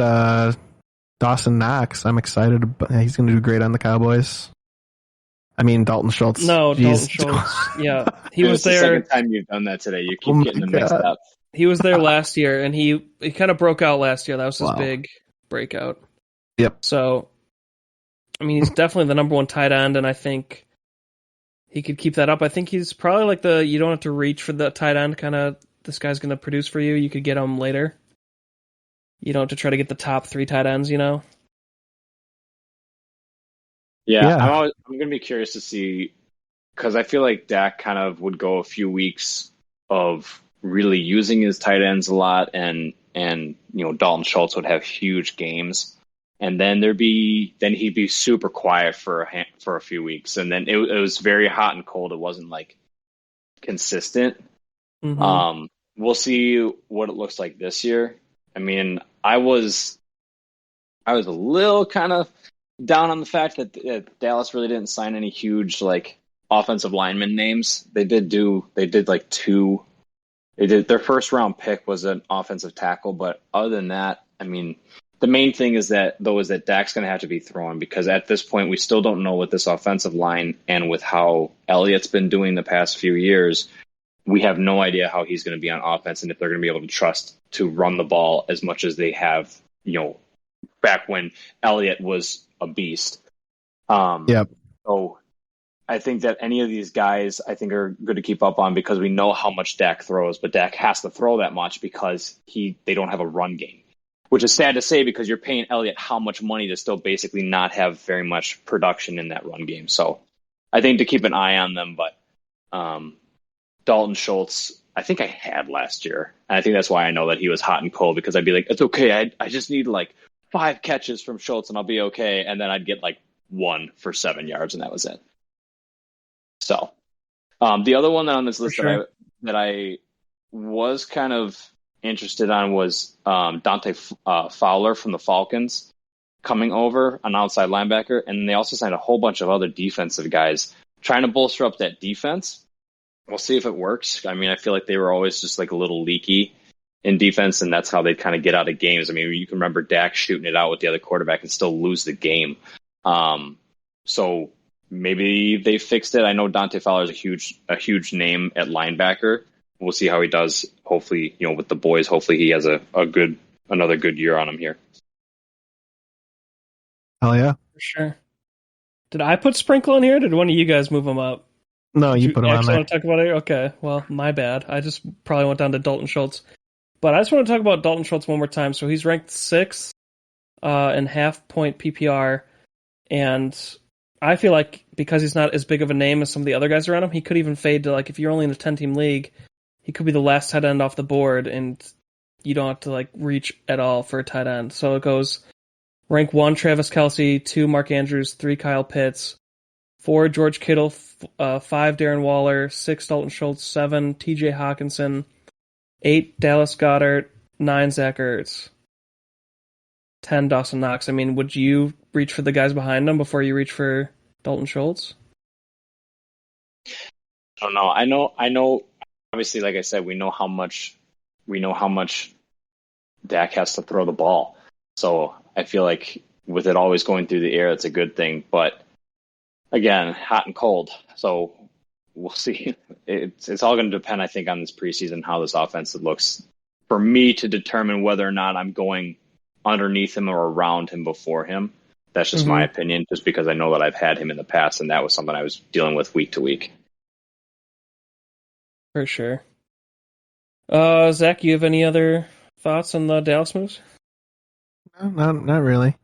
Dawson Knox. I'm excited. He's going to do great on the Cowboys. I mean, Dalton Schultz. No, Dalton Schultz. Yeah, he was there. The second time you've done that today. You keep getting them mixed up. He was there last year, and he kind of broke out last year. That was his big breakout. Yep. So, I mean, he's definitely the number one tight end, and I think he could keep that up. I think he's probably like you don't have to reach for the tight end kind of, this guy's going to produce for you. You could get him later. You don't have to try to get the top 3 tight ends, Yeah. I'm going to be curious to see, because I feel like Dak kind of would go a few weeks of really using his tight ends a lot, and Dalton Schultz would have huge games, and then he'd be super quiet for a few weeks, and then it was very hot and cold. It wasn't like consistent. Mm-hmm. We'll see what it looks like this year. I mean, I was a little kind of down on the fact that Dallas really didn't sign any huge like offensive lineman names. They did like 2. Their first round pick was an offensive tackle, but other than that, I mean, the main thing is that Dak's going to have to be thrown, because at this point we still don't know what this offensive line, and with how Elliott's been doing the past few years, we have no idea how he's going to be on offense and if they're going to be able to trust to run the ball as much as they have, back when Elliott was a beast. Yep. So I think that any of these guys I think are good to keep up on, because we know how much Dak throws, but Dak has to throw that much because they don't have a run game, which is sad to say because you're paying Elliott how much money to still basically not have very much production in that run game. So I think to keep an eye on them, but Dalton Schultz, I think I had last year. And I think that's why I know that he was hot and cold, because I'd be like, it's okay. I just need like 5 catches from Schultz and I'll be okay. And then I'd get like 1 for 7 yards and that was it. So the other one on this list that I was kind of interested on was Dante Fowler from the Falcons coming over, an outside linebacker. And they also signed a whole bunch of other defensive guys trying to bolster up that defense. We'll see if it works. I mean, I feel like they were always just like a little leaky in defense, and that's how they kind of get out of games. I mean, you can remember Dak shooting it out with the other quarterback and still lose the game. So maybe they fixed it. I know Dante Fowler is a huge name at linebacker. We'll see how he does. Hopefully, with the boys, hopefully he has another good year on him here. Oh yeah, for sure. Did I put Sprinkle in here? Did one of you guys move him up? No, you put him on there. Want to talk about it? Okay, well, my bad. I just probably went down to Dalton Schultz. But I just want to talk about Dalton Schultz one more time. So he's ranked 6th in half-point PPR. And I feel like because he's not as big of a name as some of the other guys around him, he could even fade to, like, if you're only in a 10-team league, he could be the last tight end off the board, and you don't have to, like, reach at all for a tight end. So it goes rank 1, Travis Kelce, 2, Mark Andrews, 3, Kyle Pitts, 4, George Kittle, 5, Darren Waller, 6, Dalton Schultz, 7, TJ Hawkinson, 8, Dallas Goedert, 9, Zach Ertz, 10, Dawson Knox. I mean, would you reach for the guys behind him before you reach for Dalton Schultz? I don't know. I know. Obviously, like I said, we know how much Dak has to throw the ball. So I feel like with it always going through the air, it's a good thing. But again, hot and cold. So we'll see. It's all going to depend, I think, on this preseason, how this offense looks for me to determine whether or not I'm going underneath him or around him before him. That's just my opinion, just because I know that I've had him in the past, and that was something I was dealing with week to week. For sure. Zach, you have any other thoughts on the Dallas moves? No, not really.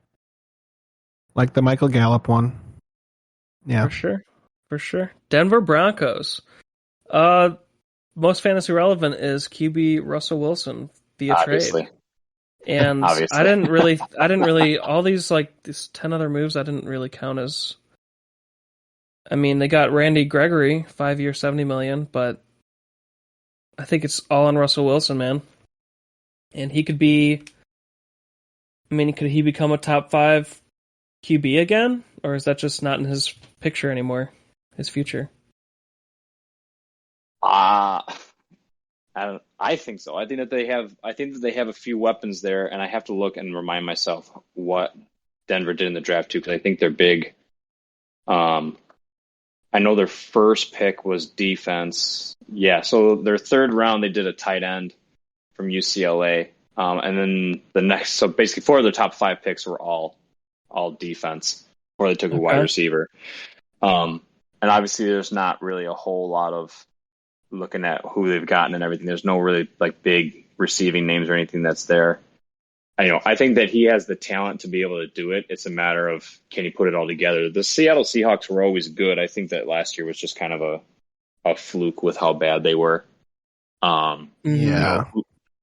Like the Michael Gallup one. Yeah. For sure. Denver Broncos. Most fantasy relevant is QB Russell Wilson via trade. And I didn't really all these 10 other moves I didn't really count as I mean, they got Randy Gregory, 5 years, $70 million, but I think it's all on Russell Wilson, man. And he could be. I mean, could he become a top 5 QB again, or is that just not in his picture anymore? His future. I think so. I think that they have a few weapons there, and I have to look and remind myself what Denver did in the draft too, because I think they're big. I know their first pick was defense. Yeah, so their third round they did a tight end from UCLA, and then the next. So basically, 4 of their top 5 picks were all defense, or they took a wide receiver. And obviously, there's not really a whole lot of looking at who they've gotten and everything. There's no really like big receiving names or anything that's there. I think that he has the talent to be able to do it. It's a matter of, can he put it all together? The Seattle Seahawks were always good. I think that last year was just kind of a fluke with how bad they were.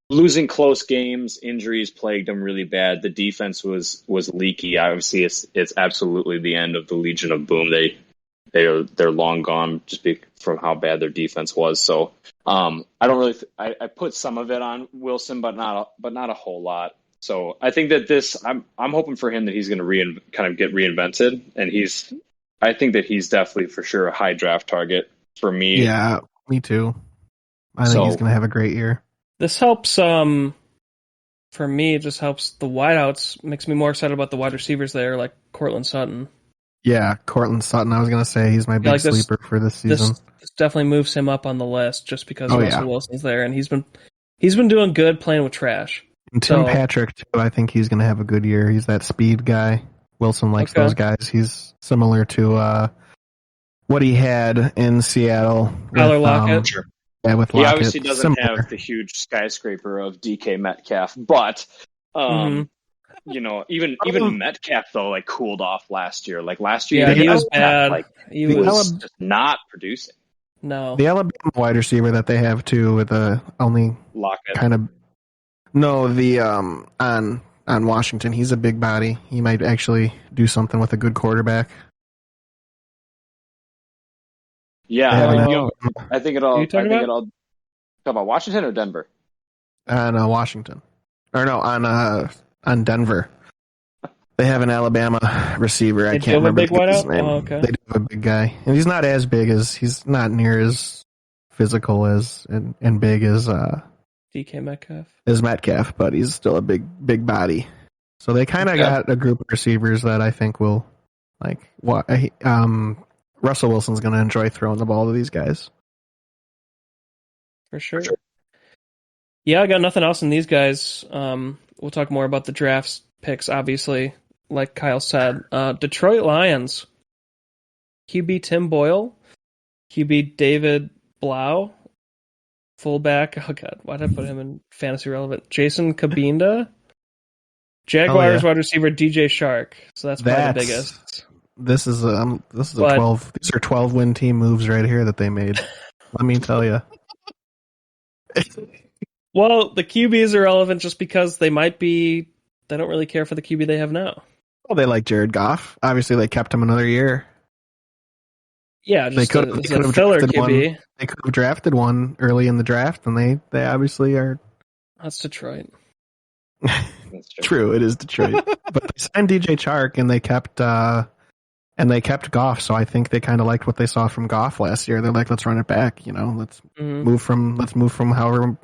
Losing close games, injuries plagued them really bad. The defense was leaky. Obviously, it's absolutely the end of the Legion of Boom. They're long gone just from how bad their defense was. So I don't really. I put some of it on Wilson, but not a whole lot. So I think that I'm hoping for him that he's going to kind of get reinvented, and I think that he's definitely for sure a high draft target for me. Yeah, me too. I think he's going to have a great year. This helps. For me, it just helps the wideouts. Makes me more excited about the wide receivers there, like Courtland Sutton. Yeah, Courtland Sutton. I was going to say he's my big sleeper for this season. This definitely moves him up on the list just because Russell Wilson's there, and he's been doing good playing with trash. And Tim Patrick too. I think he's going to have a good year. He's that speed guy. Wilson likes those guys. He's similar to what he had in Seattle. Tyler Lockett. Sure. Yeah, with Lockett. He obviously doesn't Similar. have the huge skyscraper of DK Metcalf, but even Metcalf though like cooled off last year. Like last year, he was bad. Like he was just not producing. No, the Alabama wide receiver that they have too, with the only Lockett. Kind of on Washington. He's a big body. He might actually do something with a good quarterback. Yeah, I think it'll talk about Washington or Denver. On Washington, or no, on Denver. They have an Alabama receiver. I can't remember his name. Oh, okay. They do have a big guy, and he's not as big he's not near as physical as and big as DK Metcalf. As Metcalf, but he's still a big body. So they kind of got a group of receivers that I think will Russell Wilson's going to enjoy throwing the ball to these guys. For sure. Yeah, I got nothing else in these guys. We'll talk more about the drafts picks, obviously, like Kyle said. Detroit Lions. QB Tim Boyle. QB David Blau. Fullback. Oh, God. Why did I put him in fantasy relevant? Jason Kabinda. Jaguars wide receiver DJ Shark. So that's probably the biggest. This is a 12. These are 12-win team moves right here that they made. Let me tell you. Well, the QBs are relevant just because they don't really care for the QB they have now. Well, they like Jared Goff. Obviously, they kept him another year. Yeah, just they could have filler drafted QB. One. They could have drafted one early in the draft, and they obviously are. That's Detroit. That's true. It is Detroit, but they signed DJ Chark, and they kept Goff. So I think they kind of liked what they saw from Goff last year. They're like, let's run it back. Let's move from however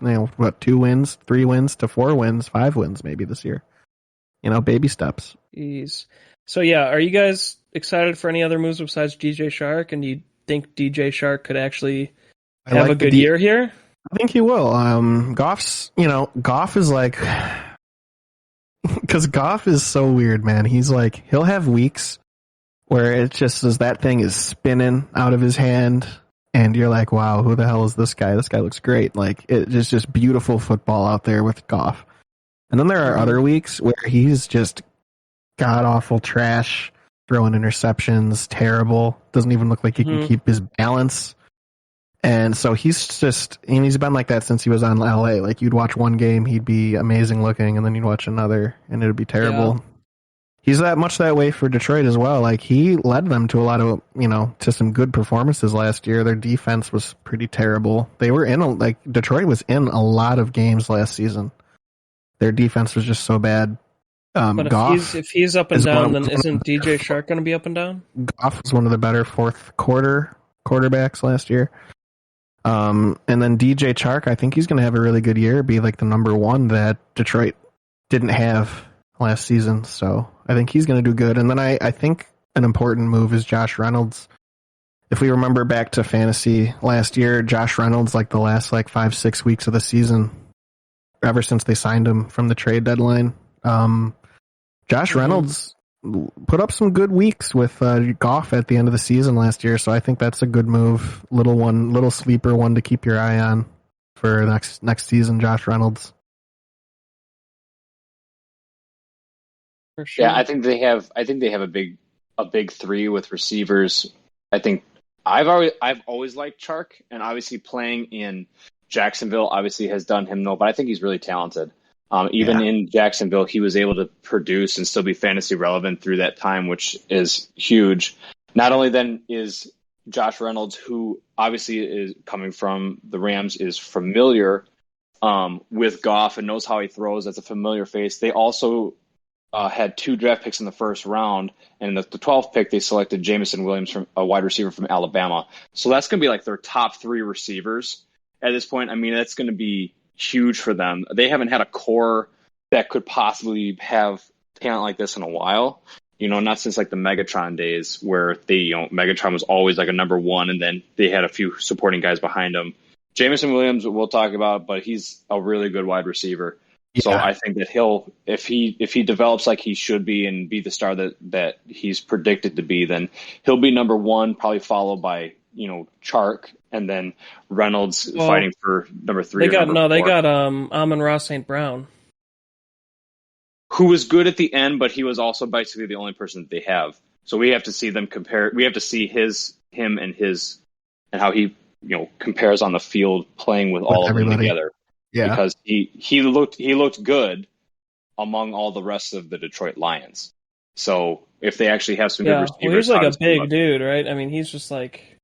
2 wins, 3 wins to 4 wins, 5 wins maybe this year. Baby steps. Jeez. So yeah, are you guys excited for any other moves besides DJ Shark? And do you think DJ Shark could actually have a good year here? I think he will. Goff is like, because Goff is so weird, man. He's like, he'll have weeks where it just is that thing is spinning out of his hand, and you're like, wow, who the hell is this guy? This guy looks great. Like, it's just beautiful football out there with Goff. And then there are other weeks where he's just god-awful trash, throwing interceptions, terrible, doesn't even look like he can keep his balance. And so he's been like that since he was on LA. Like, you'd watch one game, he'd be amazing looking, and then you'd watch another, and it would be terrible. He's that much that way for Detroit as well. Like, he led them to a lot of, to some good performances last year. Their defense was pretty terrible. They were Detroit was in a lot of games last season. Their defense was just so bad. But Goff if he's up and down, then isn't DJ Shark going to be up and down? Goff was one of the better fourth quarter quarterbacks last year. And then DJ Chark, I think he's going to have a really good year, be like the number one that Detroit didn't have last season. So I think he's going to do good. And then I think an important move is Josh Reynolds. If we remember back to fantasy last year, Josh Reynolds, like the last 5-6 weeks of the season, ever since they signed him from the trade deadline, Josh Reynolds put up some good weeks with Goff at the end of the season last year. So I think that's a good move. Little sleeper one to keep your eye on for next season, Josh Reynolds. For sure. Yeah, I think they have a big three with receivers. I think I've always liked Chark, and obviously playing in Jacksonville obviously has done him no, but I think he's really talented. In Jacksonville, he was able to produce and still be fantasy relevant through that time, which is huge. Not only then is Josh Reynolds, who obviously is coming from the Rams, is familiar with Goff and knows how he throws. That's a familiar face. They also had 2 draft picks in the first round, and the 12th pick, they selected Jameson Williams, from a wide receiver from Alabama. So that's going to be like their top 3 receivers at this point. I mean, that's going to be huge for them. They haven't had a core that could possibly have talent like this in a while. Not since the Megatron days where Megatron was always like a number one, and then they had a few supporting guys behind him. Jameson Williams, we'll talk about, but he's a really good wide receiver. Yeah. So I think that if he develops like he should be and be the star that he's predicted to be, then he'll be number one, probably followed by Chark, and then Reynolds fighting for number 3. They got Amon-Ra St. Brown, who was good at the end, but he was also basically the only person that they have. So we have to see them compare. We have to see him and how he compares on the field playing with all everybody. Of them together. Yeah, because he looked good among all the rest of the Detroit Lions. So if they actually have some good receivers, he's like a big dude, right? I mean, he's just like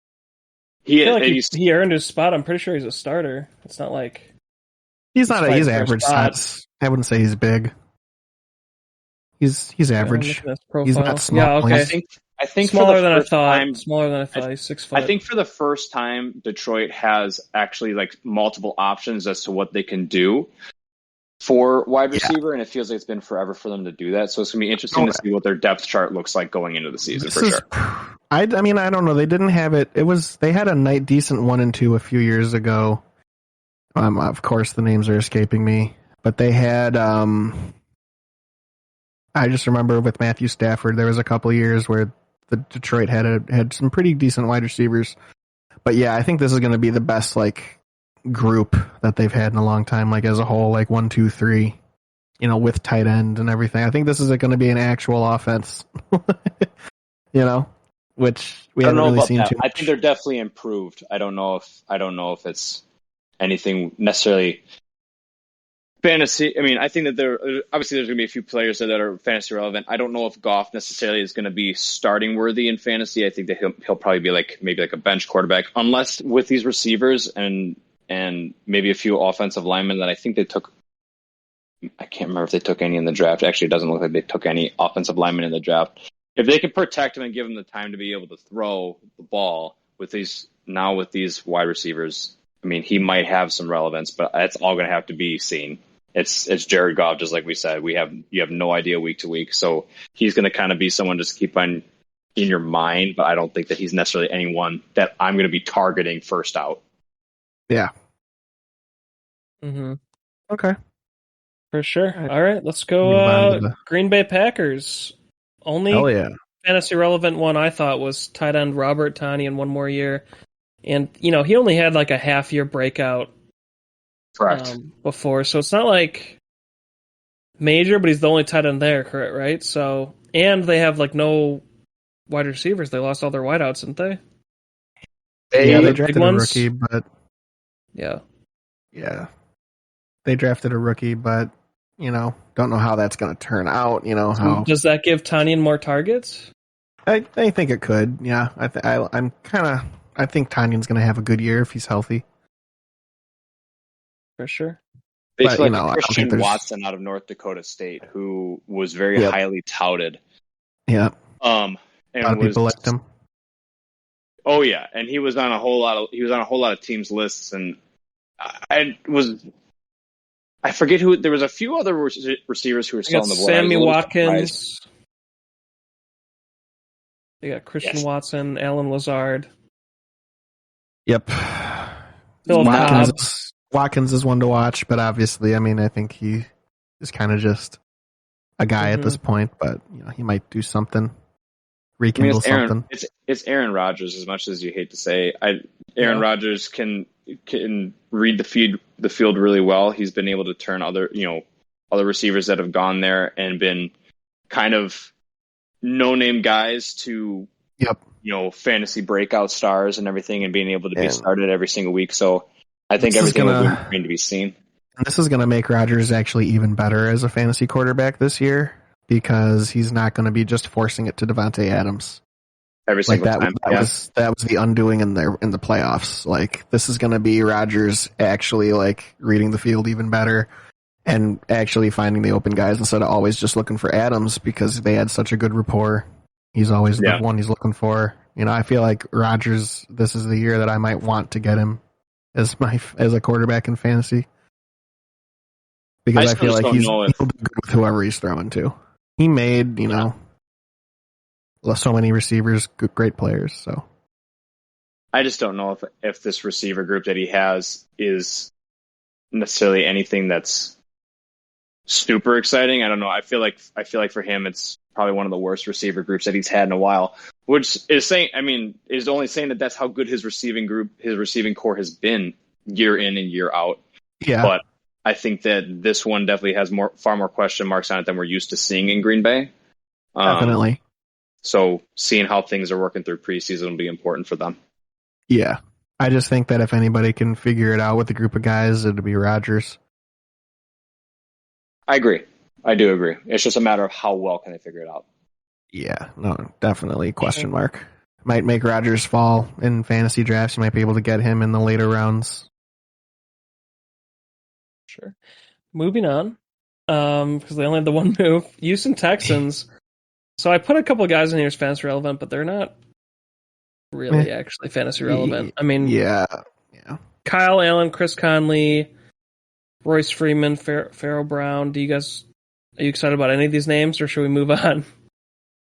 he earned his spot. I'm pretty sure he's a starter. It's not like he's average size. I wouldn't say he's big. He's average. He's not small. Yeah, okay. I think smaller than I thought. Smaller than I thought. He's 6 foot. I think for the first time, Detroit has actually multiple options as to what they can do for wide receiver, and it feels like it's been forever for them to do that. So it's going to be interesting to see what their depth chart looks like going into the season sure. I mean, I don't know. They didn't have it. They had a decent 1 and 2 a few years ago. Of course, the names are escaping me, but they had. I just remember with Matthew Stafford, there was a couple of years where the Detroit had some pretty decent wide receivers. But yeah, I think this is going to be the best group that they've had in a long time, as a whole, 1, 2, 3, with tight end and everything. I think this is going to be an actual offense, which we haven't really seen too much. I think they're definitely improved. I don't know if it's anything necessarily fantasy. I mean, I think that there's going to be a few players that are fantasy relevant. I don't know if Goff necessarily is going to be starting worthy in fantasy. I think that he'll probably be maybe a bench quarterback, unless with these receivers and maybe a few offensive linemen that I think they took. I can't remember if they took any in the draft. Actually, it doesn't look like they took any offensive linemen in the draft. If they can protect him and give him the time to be able to throw the ball with these wide receivers, I mean, he might have some relevance, but that's all going to have to be seen. It's Jared Goff, just like we said. You have no idea week to week, so he's going to kind of be someone just to keep in your mind. But I don't think that he's necessarily anyone that I'm going to be targeting first out. Yeah. Mm-hmm. Okay. For sure. All right, let's go. Green Bay Packers. Only fantasy relevant one I thought was tight end Robert Tonyan in one more year, and he only had a half year breakout. Correct. Before, so it's not major, but he's the only tight end there, correct? Right. So, and they have no wide receivers. They lost all their wideouts, didn't they? They drafted a rookie, but yeah, they drafted a rookie, but don't know how that's going to turn out. How does that give Tanyan more targets? I think it could. Yeah, I think Tanyan's going to have a good year if he's healthy. For sure. Basically, Christian Watson out of North Dakota State, who was very highly touted. Yeah. A lot of people liked him. Oh yeah, and he was on a whole lot of teams' lists, and I forget who. There was a few other receivers who were still on the board. Sammy Watkins. They got Christian Watson, Alan Lazard. Yep. Watkins is one to watch, but obviously, I think he is kind of just a guy at this point. But he might do something, rekindle something. It's Aaron Rodgers. As much as you hate to say, Aaron Rodgers can read the field really well. He's been able to turn other receivers that have gone there and been kind of no-name guys to fantasy breakout stars and everything, and being able to be started every single week. So I think everything will remain to be seen. And this is going to make Rodgers actually even better as a fantasy quarterback this year, because he's not going to be just forcing it to Devontae Adams every single time. That was the undoing in the playoffs. Like, this is going to be Rodgers actually reading the field even better and actually finding the open guys instead of always just looking for Adams, because they had such a good rapport. He's always the one he's looking for. I feel like Rodgers, this is the year that I might want to get him as a quarterback in fantasy, because I feel like he'll do good with whoever he's throwing to. He made, so many receivers great players. So I just don't know if this receiver group that he has is necessarily anything that's super exciting. I don't know. I feel like for him, it's probably one of the worst receiver groups that he's had in a while, which is only saying that that's how good his receiving core has been year in and year out. Yeah. But I think that this one definitely has far more question marks on it than we're used to seeing in Green Bay. Definitely. So seeing how things are working through preseason will be important for them. Yeah. I just think that if anybody can figure it out with a group of guys, it'd be Rodgers. I agree. I do agree. It's just a matter of how well can they figure it out. Yeah, no, definitely question mark. Might make Rodgers fall in fantasy drafts. You might be able to get him in the later rounds. Sure. Moving on, because they only had the one move. Houston Texans. So I put a couple of guys in here as fantasy relevant, but they're not really actually fantasy relevant. Yeah. Kyle Allen, Chris Conley, Royce Freeman, Pharaoh Brown. Are you excited about any of these names, or should we move on?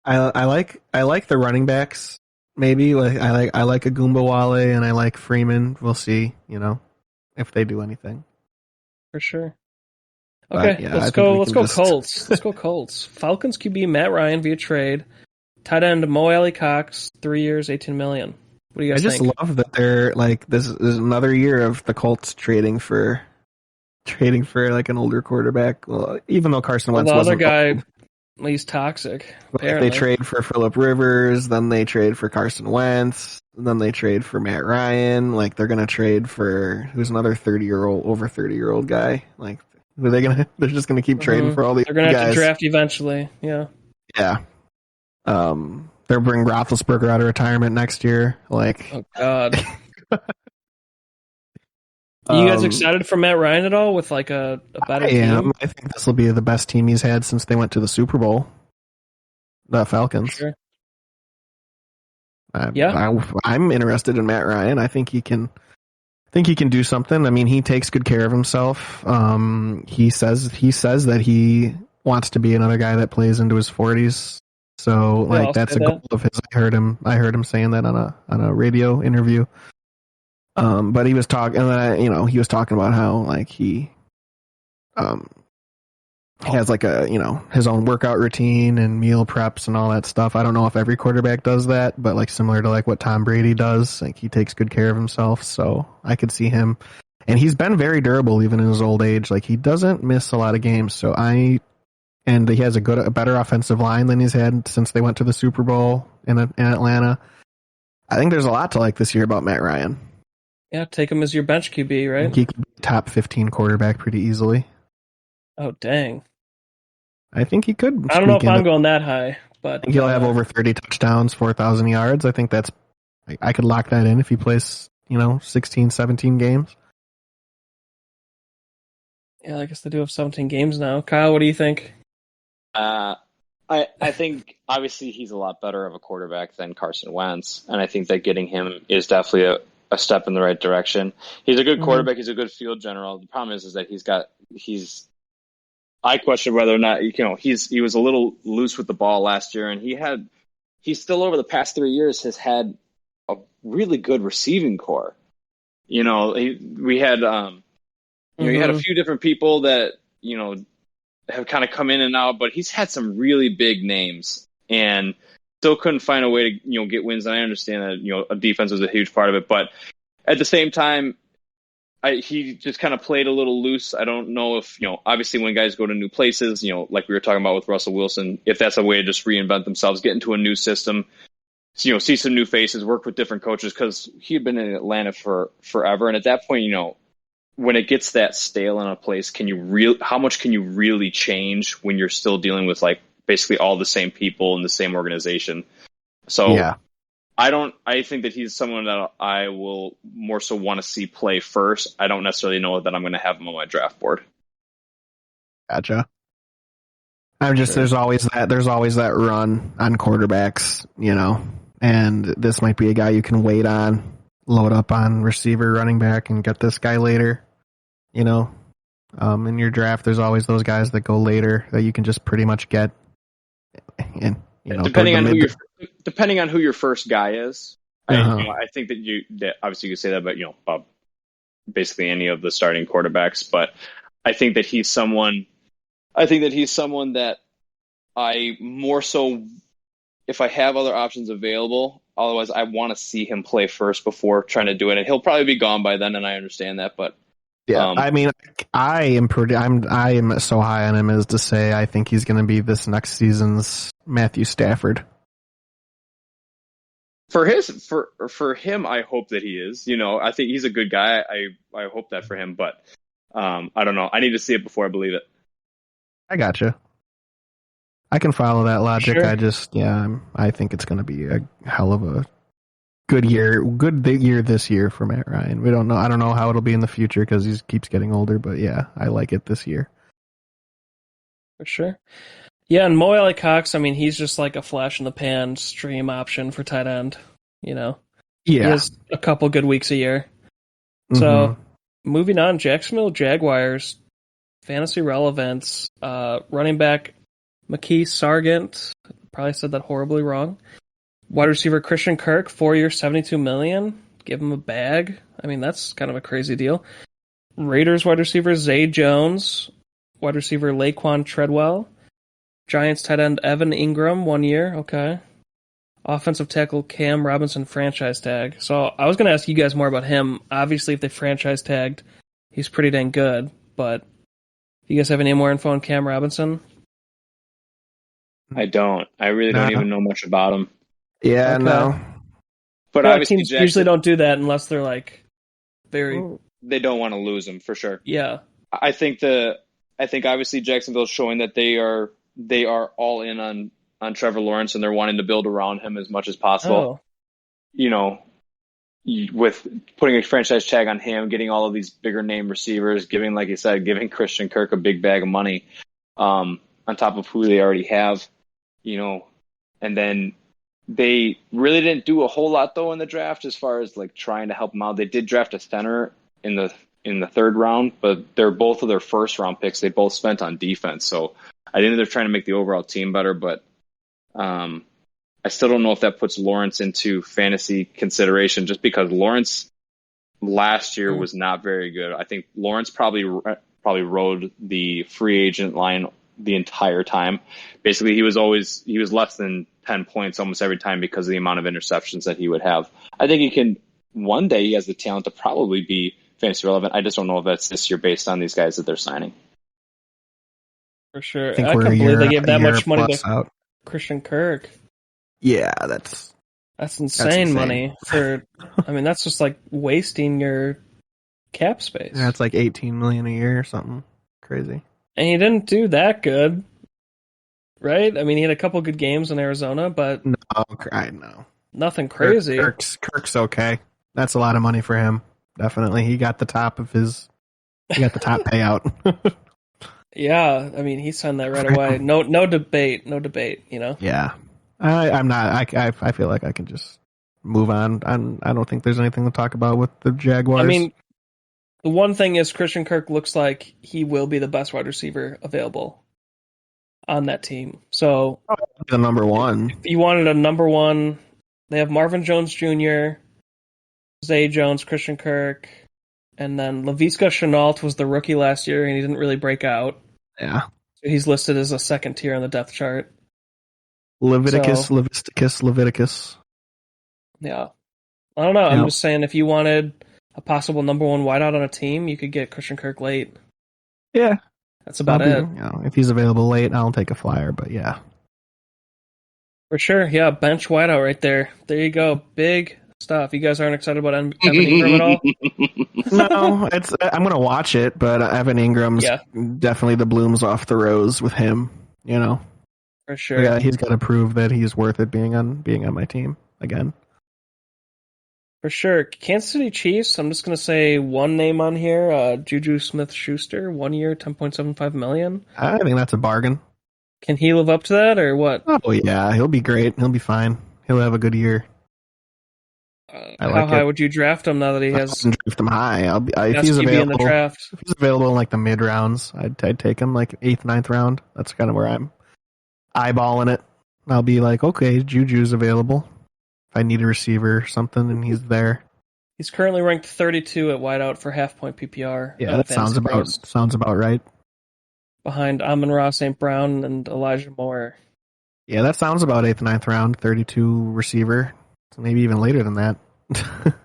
I like the running backs. Maybe I like Agumbawale and I like Freeman. We'll see, if they do anything. For sure. Okay, let's go Colts. Let's go Colts. Falcons QB Matt Ryan via trade. Tight end Mo Alley Cox, 3 years, $18 million. What do you guys think? I just love that they're this is another year of the Colts trading for an older quarterback. Well, even though Carson Wentz wasn't. The other guy, he's toxic. They trade for Phillip Rivers, then they trade for Carson Wentz, then they trade for Matt Ryan. They're gonna trade for who's another over 30-year-old guy. Who are they gonna? They're just gonna keep trading for all these guys. They're gonna have to draft eventually. Yeah. Yeah. They'll bring Roethlisberger out of retirement next year. Oh God. Are you guys excited for Matt Ryan at all with a better team? I think this will be the best team he's had since they went to the Super Bowl. The Falcons. Sure. I'm interested in Matt Ryan. I think he can do something. He takes good care of himself. He says that he wants to be another guy that plays into his 40s. So that's a goal of his. I heard him saying that on a radio interview. But he was talking, he was talking about how he has his own workout routine and meal preps and all that stuff. I don't know if every quarterback does that, but similar to what Tom Brady does, he takes good care of himself. So I could see him, and he's been very durable even in his old age. He doesn't miss a lot of games. And he has a better offensive line than he's had since they went to the Super Bowl in Atlanta. I think there's a lot to like this year about Matt Ryan. Yeah, take him as your bench QB, right? He could be top 15 quarterback pretty easily. Oh, dang. I think he could. I don't know if I'm going that high, but I think he'll have over 30 touchdowns, 4,000 yards. I think I could lock that in if he plays, 16, 17 games. Yeah, I guess they do have 17 games now. Kyle, what do you think? I think obviously he's a lot better of a quarterback than Carson Wentz, and I think that getting him is definitely a step in the right direction. He's a good quarterback. He's a good field general. The problem is that I question whether or not he was a little loose with the ball last year, and he's still over the past 3 years has had a really good receiving core. We had you had a few different people that have kind of come in and out, but he's had some really big names and still couldn't find a way to get wins. And I understand that a defense was a huge part of it, but at the same time, he just kind of played a little loose. I don't know if obviously when guys go to new places, like we were talking about with Russell Wilson, if that's a way to just reinvent themselves, get into a new system, see some new faces, work with different coaches, because he had been in Atlanta for forever, and at that point, when it gets that stale in a place, how much can you really change when you're still dealing with like basically all the same people in the same organization? So yeah. I think that he's someone that I will more so want to see play first. I don't necessarily know that I'm going to have him on my draft board. Gotcha. There's always that run on quarterbacks, and this might be a guy you can wait on, load up on receiver, running back, and get this guy later. In your draft, there's always those guys that go later that you can just pretty much get. And depending on who your first guy is, I think that obviously you could say that about basically any of the starting quarterbacks. But I think that he's someone that I more so, if I have other options available. Otherwise, I want to see him play first before trying to do it, and he'll probably be gone by then, and I understand that. But yeah, I am so high on him as to say I think he's going to be this next season's Matthew Stafford. For him, I hope that he is. I think he's a good guy. I hope that for him, but I don't know. I need to see it before I believe it. I gotcha. I can follow that logic. Sure. I think it's going to be a hell of a good year this year for Matt Ryan. We don't know. I don't know how it'll be in the future because he keeps getting older, but yeah, I like it this year. For sure. Yeah, and Mo Alley Cox, he's just like a flash in the pan stream option for tight end, Yeah. He has a couple good weeks a year. So, moving on, Jacksonville Jaguars, fantasy relevance, running back McKee Sargent, probably said that horribly wrong. Wide receiver Christian Kirk, 4 years, $72 million. Give him a bag. That's kind of a crazy deal. Raiders wide receiver Zay Jones, wide receiver Laquan Treadwell. Giants tight end Evan Ingram, 1 year. Okay. Offensive tackle Cam Robinson, franchise tag. So I was going to ask you guys more about him. Obviously, if they franchise tagged, he's pretty dang good. But you guys have any more info on Cam Robinson? I don't. I really don't even know much about him. Yeah, okay. No. But obviously, teams usually don't do that unless they're like very. They don't want to lose him for sure. Yeah, I think obviously Jacksonville's showing that they are all in on Trevor Lawrence, and they're wanting to build around him as much as possible. With putting a franchise tag on him, getting all of these bigger name receivers, giving, like you said, giving Christian Kirk a big bag of money, on top of who they already have. And then they really didn't do a whole lot though in the draft as far as like trying to help them out. They did draft a center in the third round, but they're both of their first round picks. They both spent on defense. So I think they're trying to make the overall team better, but I still don't know if that puts Lawrence into fantasy consideration just because Lawrence last year was not very good. I think Lawrence probably rode the free agent line the entire time. Basically, he was less than 10 points almost every time because of the amount of interceptions that he would have. I think one day he has the talent to probably be fantasy relevant. I just don't know if that's this year based on these guys that they're signing. For sure. I can't believe they gave that much money to Christian Kirk. Yeah, that's insane money for. That's just like wasting your cap space. Yeah, it's like $18 million a year or something crazy. And he didn't do that good, right? I mean, he had a couple good games in Arizona, but no, nothing crazy. Kirk's okay. That's a lot of money for him. Definitely, he got the top payout. Yeah, I mean, he signed that right away. No debate. You know. Yeah, I'm not. I feel like I can just move on. I don't think there's anything to talk about with the Jaguars. I mean, the one thing is Christian Kirk looks like he will be the best wide receiver available on that team. So the number one. If you wanted a number one, they have Marvin Jones Jr., Zay Jones, Christian Kirk, and then Laviska Shenault was the rookie last year, and he didn't really break out. Yeah. So he's listed as a second tier on the depth chart. Leviticus. Yeah. I don't know. I'm just saying if you wanted a possible number one wideout on a team, you could get Christian Kirk late. Yeah. That's about it. If he's available late, I'll take a flyer, but yeah. For sure. Yeah, bench wideout right there. There you go. Big stuff. You guys aren't excited about Evan Ingram at all? No, I'm going to watch it, but Evan Ingram's definitely the blooms off the rose with him, you know. For sure. Yeah, he's got to prove that he's worth it being on my team again. For sure. Kansas City Chiefs, I'm just going to say one name on here, Juju Smith-Schuster, 1 year, $10.75 million. I think that's a bargain. Can he live up to that, or what? Oh, yeah, he'll be great. He'll be fine. He'll have a good year. How high would you draft him now that he has? I draft him high. If he's available in the draft. If he's available in like the mid rounds, I'd take him like 8th, 9th round. That's kind of where I'm eyeballing it. I'll be like, okay, Juju's available. If I need a receiver or something, and he's there. He's currently ranked 32 at wideout for half-point PPR. Yeah, that sounds about right. Behind Amon-Ra St. Brown and Elijah Moore. Yeah, that sounds about 8th, 9th round, 32 receiver. So maybe even later than that.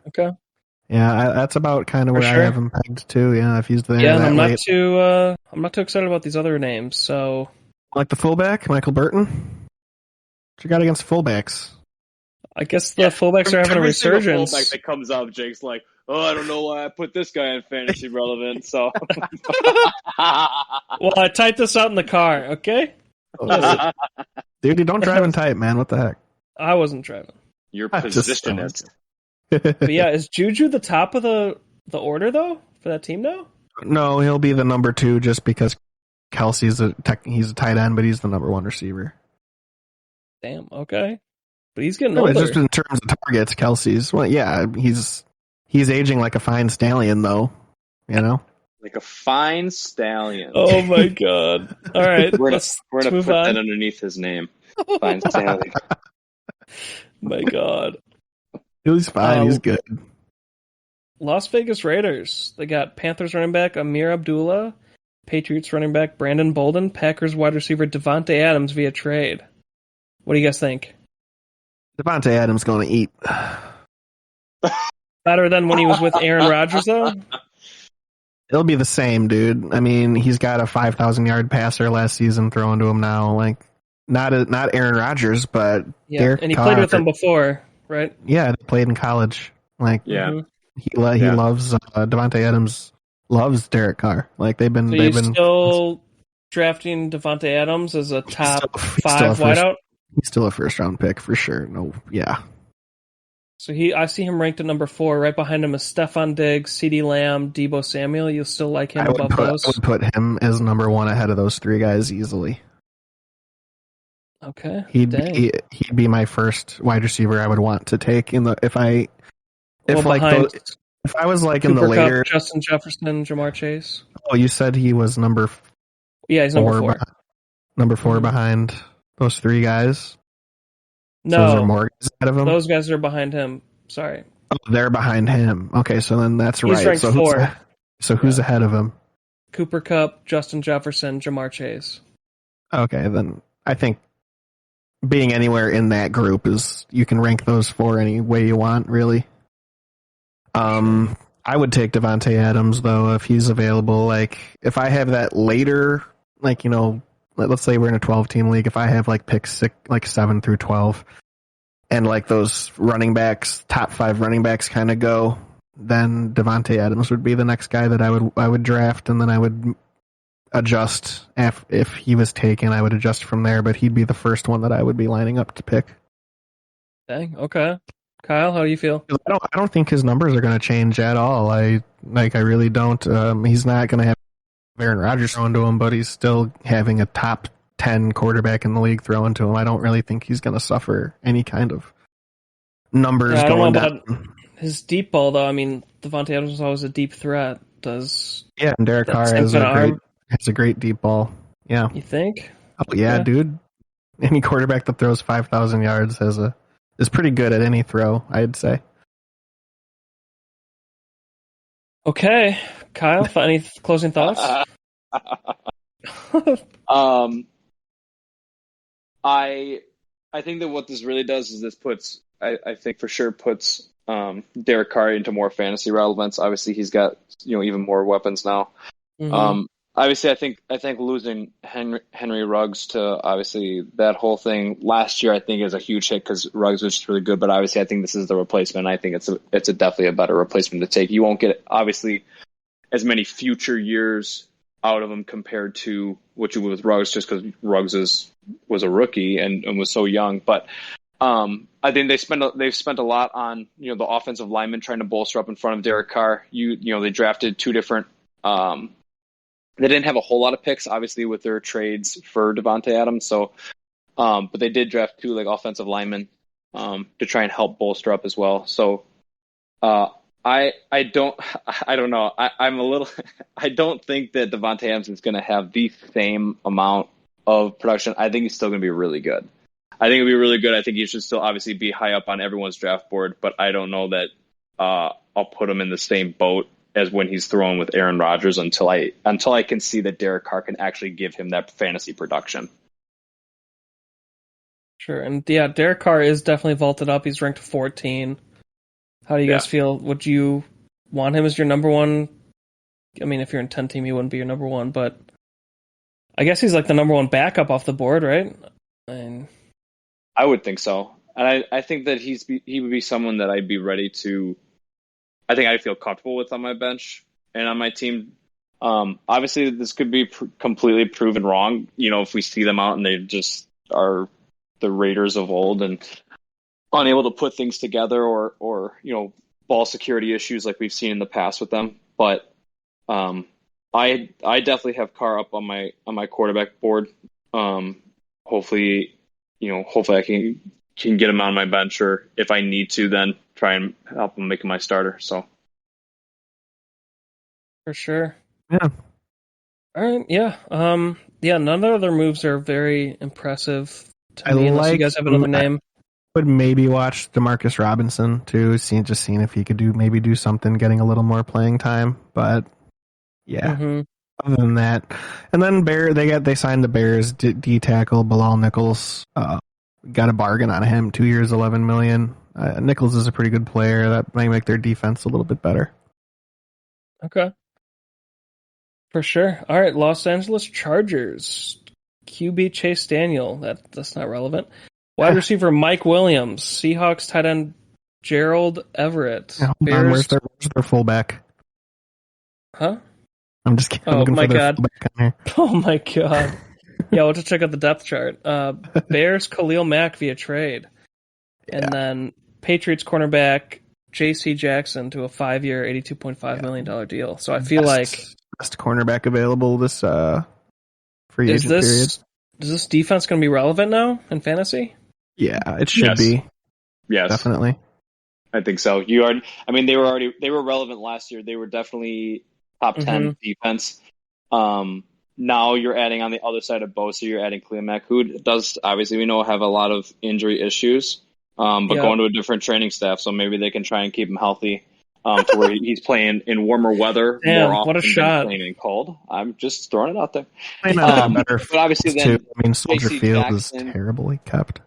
Okay. Yeah, that's about kind of where I have him pegged too. Yeah, if he's there. Yeah, and I'm not too excited about these other names. So, like the fullback, Michael Burton. What you got against fullbacks? I guess the fullbacks are having a resurgence. Fullback that comes up, Jake's like, "Oh, I don't know why I put this guy in fantasy relevant." So, well, I typed this out in the car. Okay, dude, you don't drive and type, man. What the heck? I wasn't driving. You're positionist. But yeah, is Juju the top of the order though for that team now? No, he'll be the number 2 just because Kelsey's he's a tight end, but he's the number 1 receiver. Damn. Okay. But he's getting older. Just in terms of targets, Kelsey's. Well, yeah, he's aging like a fine stallion, though. You know, like a fine stallion. Oh my god! All right, we're gonna put that underneath his name. Fine stallion. My god. He's fine. He's good. Las Vegas Raiders. They got Panthers running back Amir Abdullah, Patriots running back Brandon Bolden, Packers wide receiver Devontae Adams via trade. What do you guys think? Devontae Adams going to eat. Better than when he was with Aaron Rodgers, though? It'll be the same, dude. I mean, he's got a 5,000-yard passer last season thrown to him now. Like, not Aaron Rodgers, but Derek and he Carr. Played with him before, right? Yeah, they played in college. Like, he loves Devontae Adams. Loves Derek Carr. Like they've been. Still drafting Devontae Adams as a top 5 wideout. He's still a first-round pick for sure. No, yeah. So I see him ranked at number 4. Right behind him is Stephon Diggs, CeeDee Lamb, Deebo Samuel. You'll still like him above those? I would put him as number 1 ahead of those 3 guys easily. Okay. He'd be my first wide receiver I would want to take if I was like in the later Cup, Justin Jefferson, Jamar Chase. Oh, you said he was number. Yeah, he's number 4. Number 4 behind those 3 guys. No, so is there more guys ahead of him? Those guys are behind him. Sorry. Oh, they're behind him. Okay, so then that's he's right. Ranked so 4. Who's ahead of him? Cooper Kupp, Justin Jefferson, Jamar Chase. Okay, then I think being anywhere in that group is you can rank those 4 any way you want, really. I would take Devontae Adams though if he's available. Like if I have that later, like let's say we're in a 12-team league. If I have like pick 6, like 7 through 12, and like those running backs, top 5 running backs kind of go, then Devontae Adams would be the next guy that I would draft, and then I would adjust if he was taken. I would adjust from there, but he'd be the first one that I would be lining up to pick. Dang. Okay. Kyle, how do you feel? I don't think his numbers are going to change at all. I really don't. He's not going to have Aaron Rodgers thrown to him, but he's still having a top 10 quarterback in the league thrown to him. I don't really think he's going to suffer any kind of numbers going down. His deep ball, though. I mean, Devontae Adams was always a deep threat. And Derek Carr has a great deep ball. Yeah. You think? Oh yeah, dude. Any quarterback that throws 5,000 yards is pretty good at any throw, I'd say. Okay, Kyle, any closing thoughts? I think that what this really does is this puts Derek Carr into more fantasy relevance. Obviously, he's got even more weapons now. Mm-hmm. Obviously, I think losing Henry Ruggs to obviously that whole thing last year, I think is a huge hit because Ruggs was just really good. But obviously, I think this is the replacement. I think it's definitely a better replacement to take. You won't get obviously as many future years out of him compared to what you would with Ruggs, just because Ruggs was a rookie and was so young. But I think they've spent a lot on the offensive linemen trying to bolster up in front of Derek Carr. They drafted two different. They didn't have a whole lot of picks, obviously, with their trades for Devontae Adams. So, but they did draft two offensive linemen to try and help bolster up as well. So, I don't know. I don't think that Devontae Adams is going to have the same amount of production. I think he's still going to be really good. I think it'll be really good. I think he should still obviously be high up on everyone's draft board, but I don't know that I'll put him in the same boat as when he's thrown with Aaron Rodgers until I can see that Derek Carr can actually give him that fantasy production. Sure, and yeah, Derek Carr is definitely vaulted up. He's ranked 14. How do you guys feel? Would you want him as your number one? I mean, if you're in 10 team, he wouldn't be your number one, but I guess he's like the number one backup off the board, right? I would think so, and I think that he would be someone that I'd be ready to. I think I'd feel comfortable with on my bench and on my team. Obviously, this could be completely proven wrong. If we see them out and they just are the Raiders of old and unable to put things together, or ball security issues like we've seen in the past with them. But I definitely have Carr up on my quarterback board. Hopefully I can get him on my bench, or if I need to, then try and help him make him my starter. So for sure. Yeah. All right. Yeah. None of the other moves are very impressive to me, unless you guys have another name. I would maybe watch DeMarcus Robinson too, seeing if he could do something, getting a little more playing time. But yeah. Mm-hmm. Other than that, and then they signed the Bears D tackle Bilal Nichols. Got a bargain on him, 2 years, $11 million. Nichols is a pretty good player. That might make their defense a little bit better. Okay. For sure. All right, Los Angeles Chargers. QB Chase Daniel. That's not relevant. Wide receiver Mike Williams. Seahawks tight end Gerald Everett. Where's their fullback? Huh? I'm just kidding. Oh my god. Oh my god. Yeah, we'll just check out the depth chart. Bears Khalil Mack via trade. And then Patriots cornerback J.C. Jackson to a 5-year, $82.5 million deal. So I feel like best cornerback available this free agent period. Is this defense going to be relevant now in fantasy? Yeah, it should be. Yes, definitely. I think so. They were relevant last year. They were definitely top 10 defense. Now you're adding on the other side of Bosa, you're adding Khalil Mack, who does obviously we know have a lot of injury issues, but going to a different training staff, so maybe they can try and keep him healthy to where he's playing in warmer weather more often what a shot. than playing in cold. I'm just throwing it out there. But obviously, then Soldier Field is terribly kept.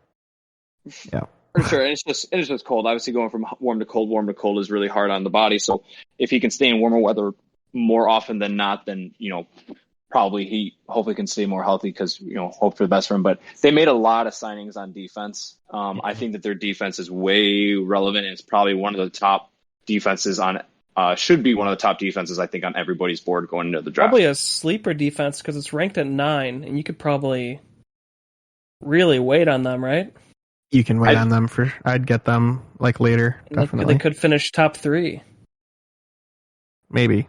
Yeah. For sure, and it's just cold. Obviously, going from warm to cold is really hard on the body. So if he can stay in warmer weather more often than not, then probably he hopefully can stay more healthy because hope for the best for him. But they made a lot of signings on defense. I think that their defense is way relevant. And it's probably one of the top defenses on should be one of the top defenses, I think, on everybody's board going into the draft. Probably a sleeper defense because it's ranked at 9, and you could probably really wait on them, right? You can wait on them I'd get them like later, definitely. They could finish top 3. Maybe.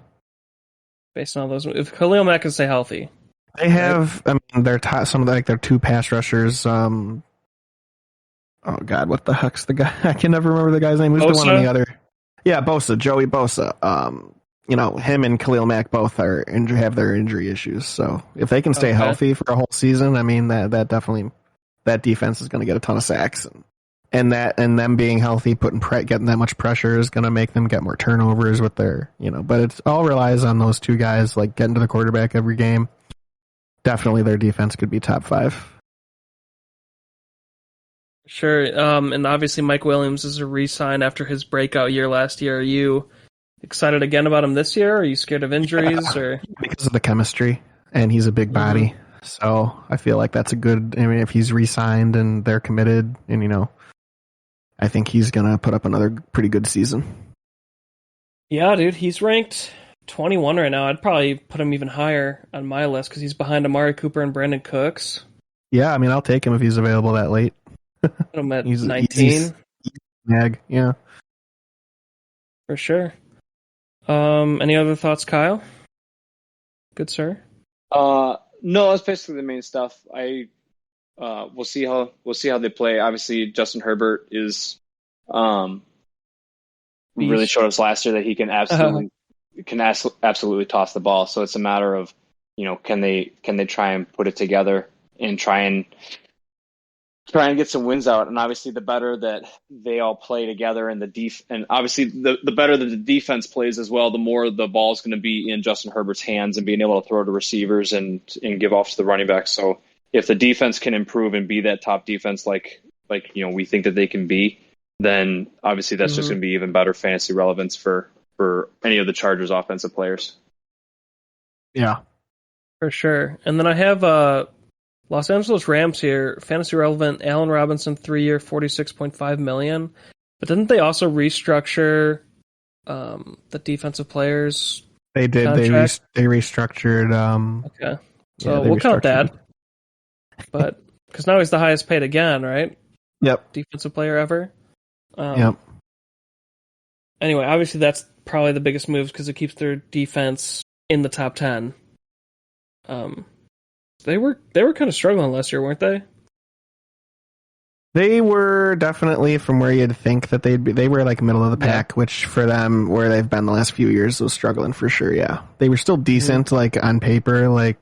Based on all those, if Khalil Mack can stay healthy. They have, right? I mean, their 2 pass rushers. Oh God, what the heck's the guy? I can never remember the guy's name. Who's Bosa? The one on the other? Yeah, Bosa, Joey Bosa. Him and Khalil Mack both have their injury issues. So if they can stay healthy for a whole season, I mean that definitely, that defense is going to get a ton of sacks, and them being healthy, getting that much pressure is going to make them get more turnovers with their, But it all relies on those 2 guys like getting to the quarterback every game. Definitely, their defense could be top 5. Sure, and obviously Mike Williams is a re-sign after his breakout year last year. Are you excited again about him this year? Or are you scared of injuries? Or because of the chemistry, and he's a big body, so I feel like that's a good. I mean, if he's re-signed and they're committed, and I think he's gonna put up another pretty good season. Yeah, dude, he's ranked 21 right now. I'd probably put him even higher on my list because he's behind Amari Cooper and Brandon Cooks. Yeah, I mean, I'll take him if he's available that late. Put him at 19. Mag, yeah. For sure. Any other thoughts, Kyle? Good sir. No, that's basically the main stuff. We'll see how they play. Obviously, Justin Herbert is really showed us last year that he can absolutely toss the ball. So it's a matter of, can they try and put it together and try and get some wins out. And obviously, the better that they all play together, and obviously the better that the defense plays as well, the more the ball is going to be in Justin Herbert's hands and being able to throw to receivers and give off to the running back. So if the defense can improve and be that top defense, like we think that they can be, then obviously that's just going to be even better fantasy relevance for any of the Chargers offensive players. Yeah, for sure. And then I have Los Angeles Rams here, fantasy relevant, Allen Robinson, 3-year, $46.5 million. But didn't they also restructure the defensive players? They did. Contract? They restructured. Okay, so we'll count that. But because now he's the highest paid again, right? Yep. Defensive player ever. Yep. Anyway, obviously that's probably the biggest move because it keeps their defense in the top 10. They were kind of struggling last year, weren't they? They were definitely from where you'd think that they'd be. They were like middle of the pack, which for them, where they've been the last few years, was struggling for sure. Yeah, they were still decent, like on paper, like